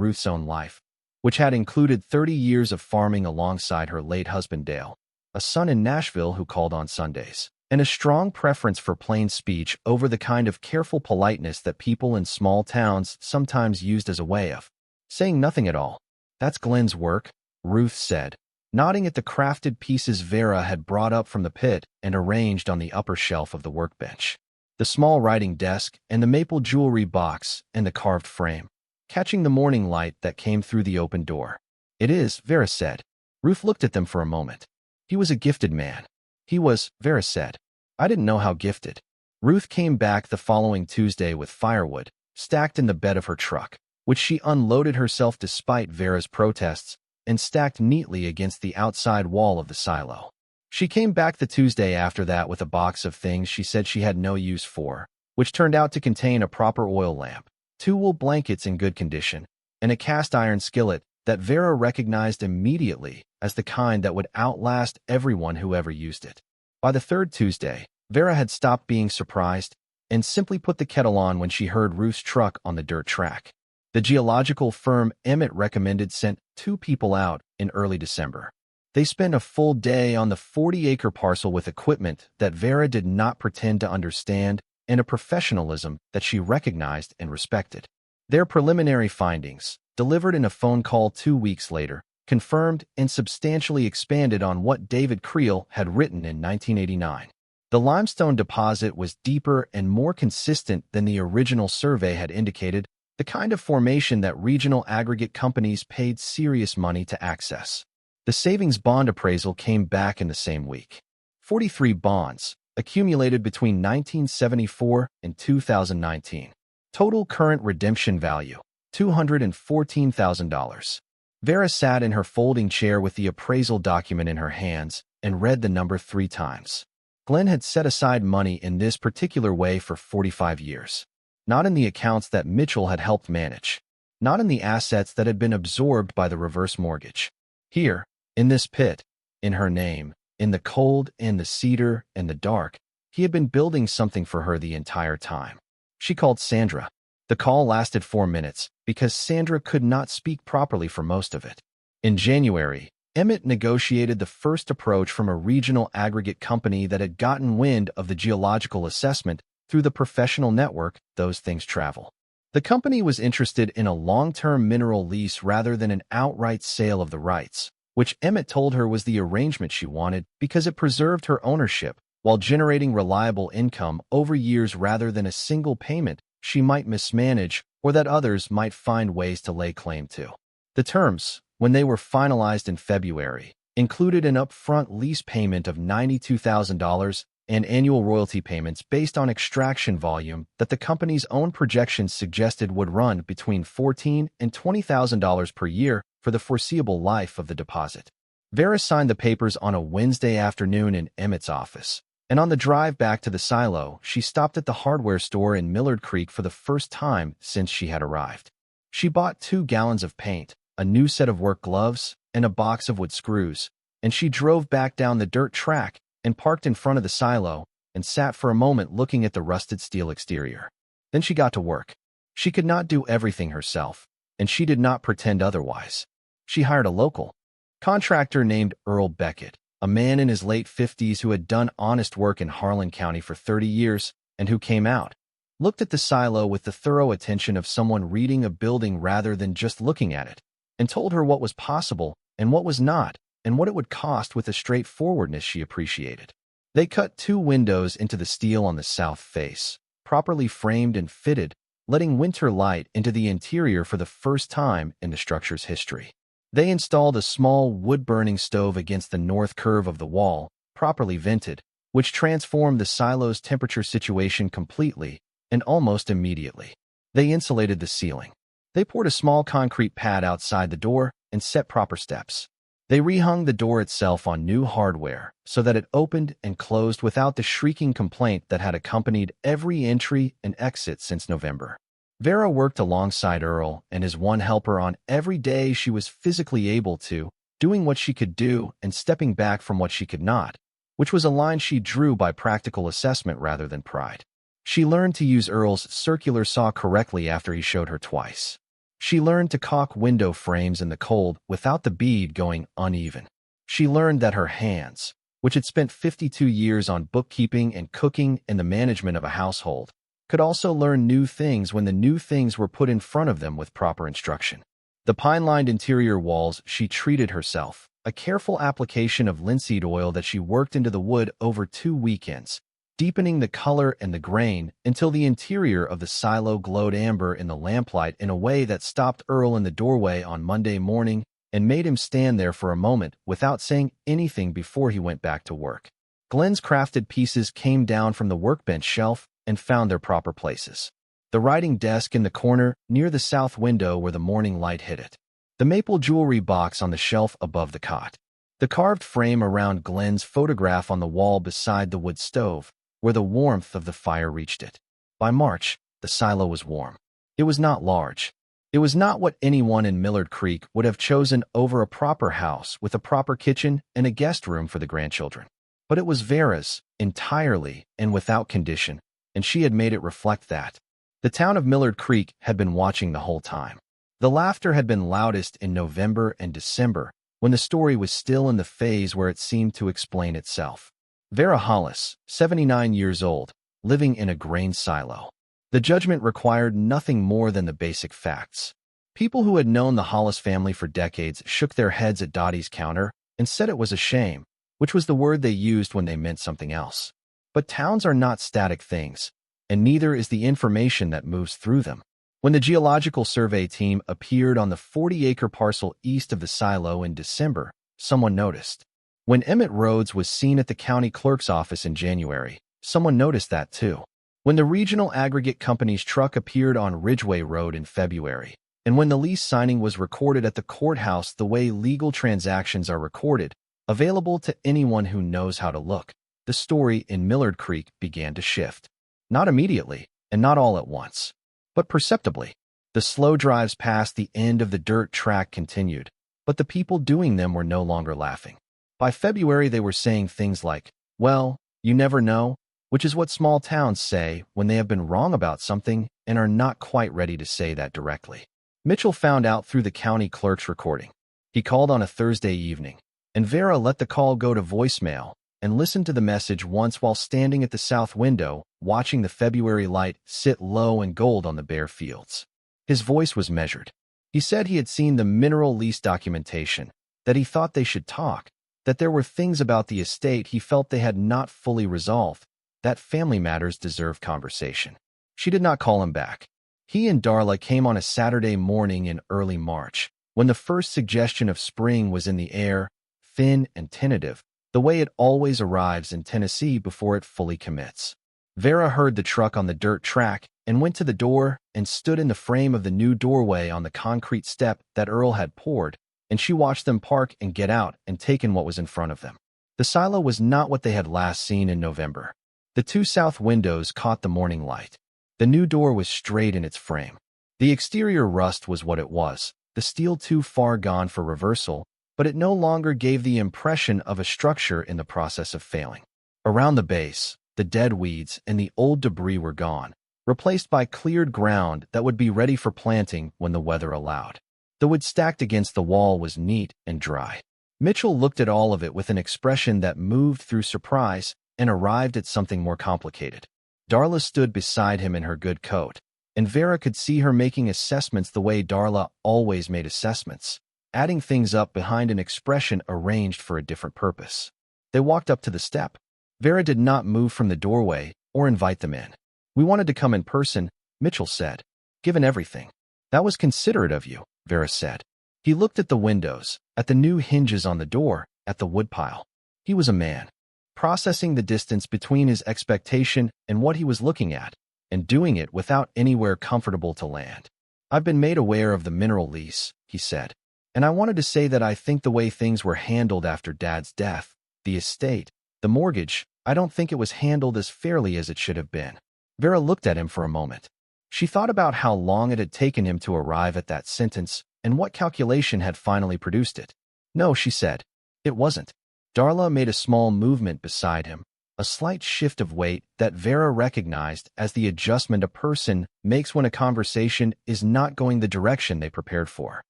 Ruth's own life, which had included 30 years of farming alongside her late husband Dale, a son in Nashville who called on Sundays, and a strong preference for plain speech over the kind of careful politeness that people in small towns sometimes used as a way of saying nothing at all. "That's Glenn's work," Ruth said, nodding at the crafted pieces Vera had brought up from the pit and arranged on the upper shelf of the workbench. The small writing desk and the maple jewelry box and the carved frame, catching the morning light that came through the open door. "It is," Vera said. Ruth looked at them for a moment. "He was a gifted man." "He was," Vera said. "I didn't know how gifted." Ruth came back the following Tuesday with firewood, stacked in the bed of her truck, which she unloaded herself despite Vera's protests, and stacked neatly against the outside wall of the silo. She came back the Tuesday after that with a box of things she said she had no use for, which turned out to contain a proper oil lamp, 2 wool blankets in good condition, and a cast-iron skillet that Vera recognized immediately as the kind that would outlast everyone who ever used it. By the 3rd Tuesday, Vera had stopped being surprised and simply put the kettle on when she heard Ruth's truck on the dirt track. The geological firm Emmett recommended sent 2 people out in early December. They spent a full day on the 40-acre parcel with equipment that Vera did not pretend to understand and a professionalism that she recognized and respected. Their preliminary findings, delivered in a phone call 2 weeks later, confirmed and substantially expanded on what David Creel had written in 1989. The limestone deposit was deeper and more consistent than the original survey had indicated, the kind of formation that regional aggregate companies paid serious money to access. The savings bond appraisal came back in the same week. 43 bonds, accumulated between 1974 and 2019. Total current redemption value, $214,000. Vera sat in her folding chair with the appraisal document in her hands and read the number 3 times. Glenn had set aside money in this particular way for 45 years. Not in the accounts that Mitchell had helped manage. Not in the assets that had been absorbed by the reverse mortgage. Here, in this pit, in her name, in the cold and the cedar and the dark, he had been building something for her the entire time. She called Sandra. The call lasted 4 minutes because Sandra could not speak properly for most of it. In January, Emmett negotiated the first approach from a regional aggregate company that had gotten wind of the geological assessment through the professional network Those Things Travel. The company was interested in a long-term mineral lease rather than an outright sale of the rights, which Emmett told her was the arrangement she wanted because it preserved her ownership while generating reliable income over years rather than a single payment she might mismanage or that others might find ways to lay claim to. The terms, when they were finalized in February, included an upfront lease payment of $92,000 and annual royalty payments based on extraction volume that the company's own projections suggested would run between $14,000 and $20,000 per year for the foreseeable life of the deposit. Vera signed the papers on a Wednesday afternoon in Emmett's office, and on the drive back to the silo, she stopped at the hardware store in Millard Creek for the first time since she had arrived. She bought 2 gallons of paint, a new set of work gloves, and a box of wood screws, and she drove back down the dirt track and parked in front of the silo and sat for a moment looking at the rusted steel exterior. Then she got to work. She could not do everything herself, and she did not pretend otherwise. She hired a local contractor named Earl Beckett, a man in his late 50s who had done honest work in Harlan County for 30 years and who came out, looked at the silo with the thorough attention of someone reading a building rather than just looking at it, and told her what was possible and what was not, and what it would cost with a straightforwardness she appreciated. They cut 2 windows into the steel on the south face, properly framed and fitted, letting winter light into the interior for the first time in the structure's history. They installed a small wood-burning stove against the north curve of the wall, properly vented, which transformed the silo's temperature situation completely and almost immediately. They insulated the ceiling. They poured a small concrete pad outside the door and set proper steps. They rehung the door itself on new hardware so that it opened and closed without the shrieking complaint that had accompanied every entry and exit since November. Vera worked alongside Earl and his one helper on every day she was physically able to, doing what she could do and stepping back from what she could not, which was a line she drew by practical assessment rather than pride. She learned to use Earl's circular saw correctly after he showed her twice. She learned to caulk window frames in the cold without the bead going uneven. She learned that her hands, which had spent 52 years on bookkeeping and cooking and the management of a household, could also learn new things when the new things were put in front of them with proper instruction. The pine-lined interior walls she treated herself, a careful application of linseed oil that she worked into the wood over 2 weekends, deepening the color and the grain until the interior of the silo glowed amber in the lamplight in a way that stopped Earl in the doorway on Monday morning and made him stand there for a moment without saying anything before he went back to work. Glenn's crafted pieces came down from the workbench shelf and found their proper places. The writing desk in the corner near the south window where the morning light hit it. The maple jewelry box on the shelf above the cot. The carved frame around Glenn's photograph on the wall beside the wood stove, where the warmth of the fire reached it. By March, the silo was warm. It was not large. It was not what anyone in Millard Creek would have chosen over a proper house with a proper kitchen and a guest room for the grandchildren. But it was Vera's, entirely and without condition, and she had made it reflect that. The town of Millard Creek had been watching the whole time. The laughter had been loudest in November and December, when the story was still in the phase where it seemed to explain itself. Vera Hollis, 79 years old, living in a grain silo. The judgment required nothing more than the basic facts. People who had known the Hollis family for decades shook their heads at Dottie's counter and said it was a shame, which was the word they used when they meant something else. But towns are not static things, and neither is the information that moves through them. When the Geological Survey team appeared on the 40-acre parcel east of the silo in December, someone noticed. When Emmett Rhodes was seen at the county clerk's office in January, someone noticed that too. When the regional aggregate company's truck appeared on Ridgeway Road in February, and when the lease signing was recorded at the courthouse the way legal transactions are recorded, available to anyone who knows how to look, the story in Millard Creek began to shift. Not immediately, and not all at once, but perceptibly. The slow drives past the end of the dirt track continued, but the people doing them were no longer laughing. By February, they were saying things like, "Well, you never know," which is what small towns say when they have been wrong about something and are not quite ready to say that directly. Mitchell found out through the county clerk's recording. He called on a Thursday evening, and Vera let the call go to voicemail and listened to the message once while standing at the south window, watching the February light sit low and gold on the bare fields. His voice was measured. He said he had seen the mineral lease documentation, that he thought they should talk, that there were things about the estate he felt they had not fully resolved, that family matters deserved conversation. She did not call him back. He and Darla came on a Saturday morning in early March, when the first suggestion of spring was in the air, thin and tentative, the way it always arrives in Tennessee before it fully commits. Vera heard the truck on the dirt track and went to the door and stood in the frame of the new doorway on the concrete step that Earl had poured, and she watched them park and get out and take in what was in front of them. The silo was not what they had last seen in November. The two south windows caught the morning light. The new door was straight in its frame. The exterior rust was what it was, the steel too far gone for reversal, but it no longer gave the impression of a structure in the process of failing. Around the base, the dead weeds and the old debris were gone, replaced by cleared ground that would be ready for planting when the weather allowed. The wood stacked against the wall was neat and dry. Mitchell looked at all of it with an expression that moved through surprise and arrived at something more complicated. Darla stood beside him in her good coat, and Vera could see her making assessments the way Darla always made assessments, adding things up behind an expression arranged for a different purpose. They walked up to the step. Vera did not move from the doorway or invite them in. "We wanted to come in person," Mitchell said. "Given everything." "That was considerate of you," Vera said. He looked at the windows, at the new hinges on the door, at the woodpile. He was a man, processing the distance between his expectation and what he was looking at, and doing it without anywhere comfortable to land. "I've been made aware of the mineral lease," he said, "and I wanted to say that I think the way things were handled after Dad's death, the estate, the mortgage, I don't think it was handled as fairly as it should have been." Vera looked at him for a moment. She thought about how long it had taken him to arrive at that sentence and what calculation had finally produced it. "No," she said, "it wasn't." Darla made a small movement beside him, a slight shift of weight that Vera recognized as the adjustment a person makes when a conversation is not going the direction they prepared for.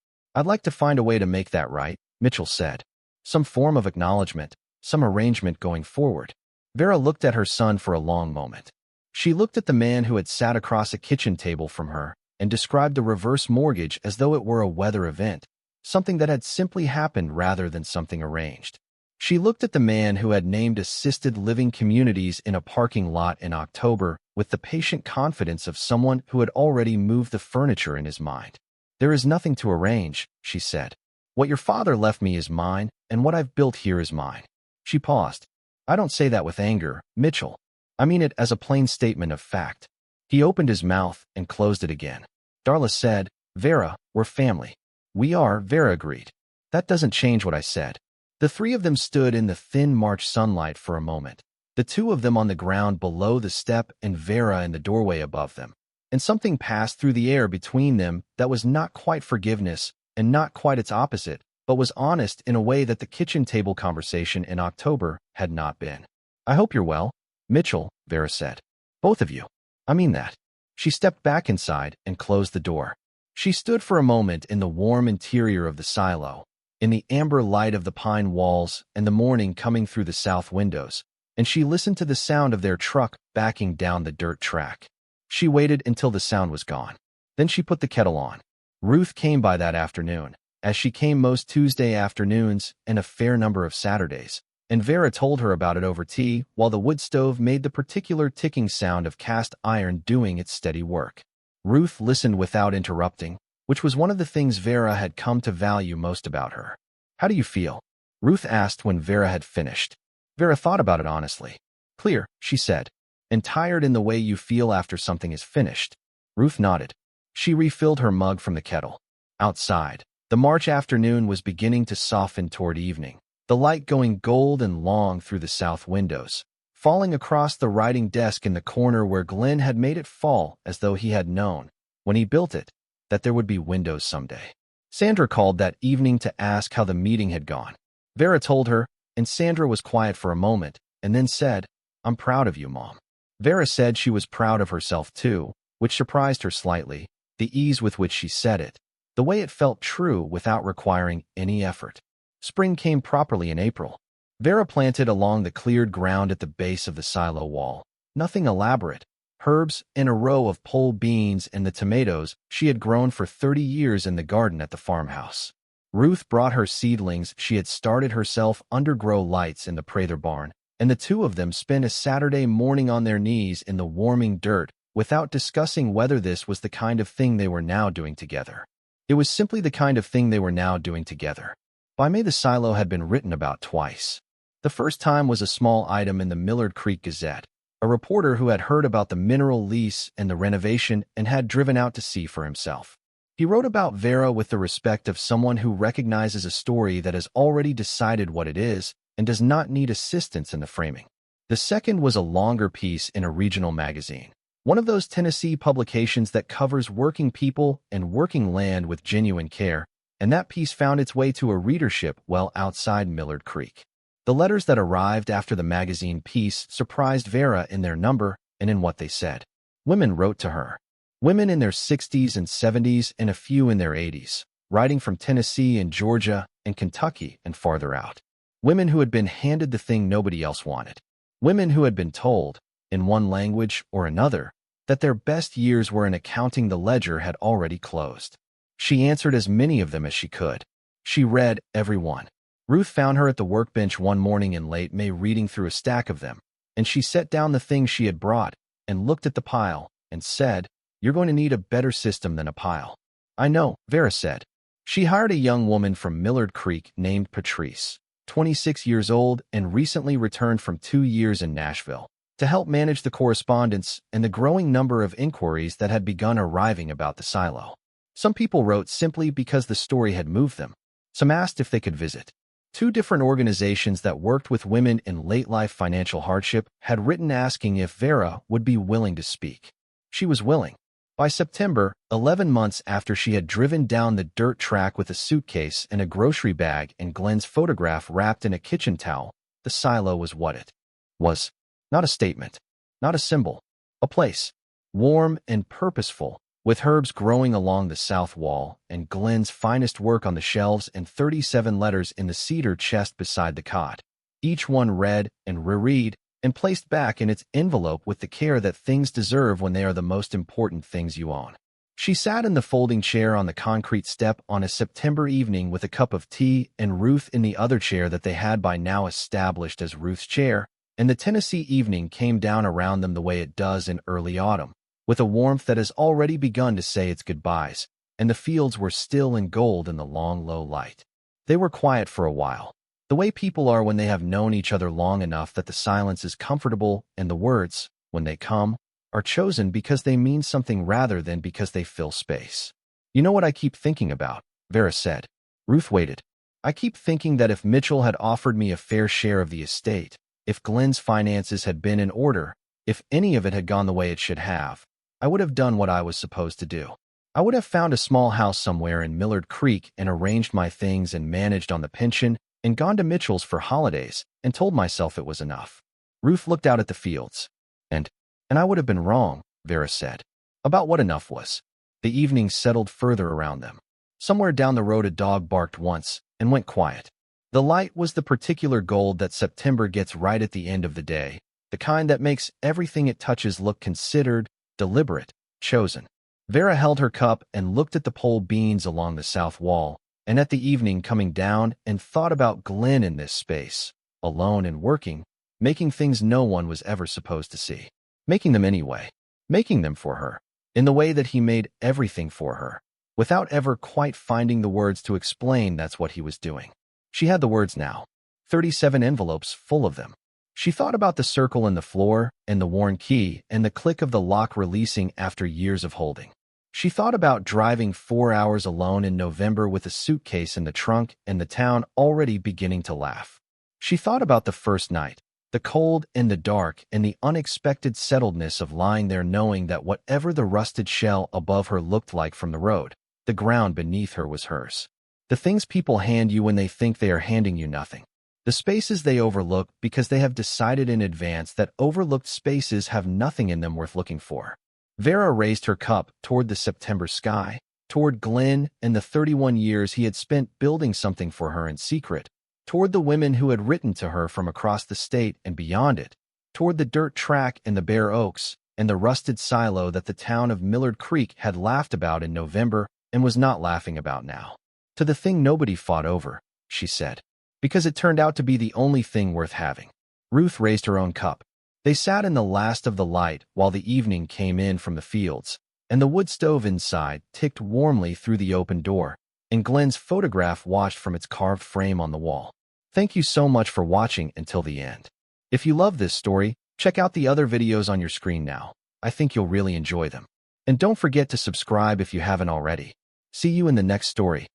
"I'd like to find a way to make that right," Mitchell said. "Some form of acknowledgement, some arrangement going forward." Vera looked at her son for a long moment. She looked at the man who had sat across a kitchen table from her and described the reverse mortgage as though it were a weather event, something that had simply happened rather than something arranged. She looked at the man who had named assisted living communities in a parking lot in October with the patient confidence of someone who had already moved the furniture in his mind. "There is nothing to arrange," she said. "What your father left me is mine, and what I've built here is mine." She paused. "I don't say that with anger, Mitchell. I mean it as a plain statement of fact." He opened his mouth and closed it again. Darla said, "Vera, we're family." "We are," Vera agreed. "That doesn't change what I said." The three of them stood in the thin March sunlight for a moment, the two of them on the ground below the step and Vera in the doorway above them. And something passed through the air between them that was not quite forgiveness and not quite its opposite, but was honest in a way that the kitchen table conversation in October had not been. "I hope you're well, Mitchell," Vera said. "Both of you. I mean that." She stepped back inside and closed the door. She stood for a moment in the warm interior of the silo, in the amber light of the pine walls and the morning coming through the south windows, and she listened to the sound of their truck backing down the dirt track. She waited until the sound was gone. Then she put the kettle on. Ruth came by that afternoon, as she came most Tuesday afternoons and a fair number of Saturdays, and Vera told her about it over tea while the wood stove made the particular ticking sound of cast iron doing its steady work. Ruth listened without interrupting, which was one of the things Vera had come to value most about her. "How do you feel?" Ruth asked when Vera had finished. Vera thought about it honestly. "Clear," she said, "and tired in the way you feel after something is finished." Ruth nodded. She refilled her mug from the kettle. Outside, the March afternoon was beginning to soften toward evening, the light going gold and long through the south windows, falling across the writing desk in the corner where Glenn had made it fall as though he had known, when he built it, that there would be windows someday. Sandra called that evening to ask how the meeting had gone. Vera told her, and Sandra was quiet for a moment, and then said, "I'm proud of you, Mom." Vera said she was proud of herself too, which surprised her slightly, the ease with which she said it, the way it felt true without requiring any effort. Spring came properly in April. Vera planted along the cleared ground at the base of the silo wall. Nothing elaborate. Herbs and a row of pole beans and the tomatoes she had grown for 30 years in the garden at the farmhouse. Ruth brought her seedlings she had started herself under grow lights in the Prather barn, and the two of them spent a Saturday morning on their knees in the warming dirt without discussing whether this was the kind of thing they were now doing together. It was simply the kind of thing they were now doing together. By May, the silo had been written about twice. The first time was a small item in the Millard Creek Gazette, a reporter who had heard about the mineral lease and the renovation and had driven out to see for himself. He wrote about Vera with the respect of someone who recognizes a story that has already decided what it is and does not need assistance in the framing. The second was a longer piece in a regional magazine, one of those Tennessee publications that covers working people and working land with genuine care, and that piece found its way to a readership well outside Millard Creek. The letters that arrived after the magazine piece surprised Vera in their number and in what they said. Women wrote to her. Women in their 60s and 70s and a few in their 80s, writing from Tennessee and Georgia and Kentucky and farther out. Women who had been handed the thing nobody else wanted. Women who had been told, in one language or another, that their best years were in accounting the ledger had already closed. She answered as many of them as she could. She read every one. Ruth found her at the workbench one morning in late May reading through a stack of them, and she set down the things she had brought and looked at the pile and said, "You're going to need a better system than a pile." "I know," Vera said. She hired a young woman from Millard Creek named Patrice, 26 years old and recently returned from 2 years in Nashville, to help manage the correspondence and the growing number of inquiries that had begun arriving about the silo. Some people wrote simply because the story had moved them. Some asked if they could visit. 2 different organizations that worked with women in late-life financial hardship had written asking if Vera would be willing to speak. She was willing. By September, 11 months after she had driven down the dirt track with a suitcase and a grocery bag and Glenn's photograph wrapped in a kitchen towel, the silo was what it was. Not a statement, not a symbol, a place, warm and purposeful, with herbs growing along the south wall and Glenn's finest work on the shelves and 37 letters in the cedar chest beside the cot, each one read and reread and placed back in its envelope with the care that things deserve when they are the most important things you own. She sat in the folding chair on the concrete step on a September evening with a cup of tea and Ruth in the other chair that they had by now established as Ruth's chair, and the Tennessee evening came down around them the way it does in early autumn, with a warmth that has already begun to say its goodbyes, and the fields were still and gold in the long, low light. They were quiet for a while, the way people are when they have known each other long enough that the silence is comfortable and the words, when they come, are chosen because they mean something rather than because they fill space. "You know what I keep thinking about," Vera said. Ruth waited. "I keep thinking that if Mitchell had offered me a fair share of the estate, if Glenn's finances had been in order, if any of it had gone the way it should have, I would have done what I was supposed to do. I would have found a small house somewhere in Millard Creek and arranged my things and managed on the pension and gone to Mitchell's for holidays and told myself it was enough." Ruth looked out at the fields. And I would have been wrong," Vera said. About what enough was. The evening settled further around them. Somewhere down the road a dog barked once and went quiet. The light was the particular gold that September gets right at the end of the day, the kind that makes everything it touches look considered, deliberate, chosen. Vera held her cup and looked at the pole beans along the south wall, and at the evening coming down and thought about Glenn in this space, alone and working, making things no one was ever supposed to see. Making them anyway. Making them for her, in the way that he made everything for her, without ever quite finding the words to explain that's what he was doing. She had the words now. 37 envelopes full of them. She thought about the circle in the floor and the worn key and the click of the lock releasing after years of holding. She thought about driving 4 hours alone in November with a suitcase in the trunk and the town already beginning to laugh. She thought about the first night, the cold and the dark and the unexpected settledness of lying there knowing that whatever the rusted shell above her looked like from the road, the ground beneath her was hers. The things people hand you when they think they are handing you nothing. The spaces they overlook because they have decided in advance that overlooked spaces have nothing in them worth looking for. Vera raised her cup toward the September sky, toward Glenn and the 31 years he had spent building something for her in secret, toward the women who had written to her from across the state and beyond it, toward the dirt track and the bare oaks and the rusted silo that the town of Millard Creek had laughed about in November and was not laughing about now. To the thing nobody fought over, she said, because it turned out to be the only thing worth having. Ruth raised her own cup. They sat in the last of the light while the evening came in from the fields, and the wood stove inside ticked warmly through the open door, and Glenn's photograph watched from its carved frame on the wall. Thank you so much for watching until the end. If you love this story, check out the other videos on your screen now. I think you'll really enjoy them. And don't forget to subscribe if you haven't already. See you in the next story.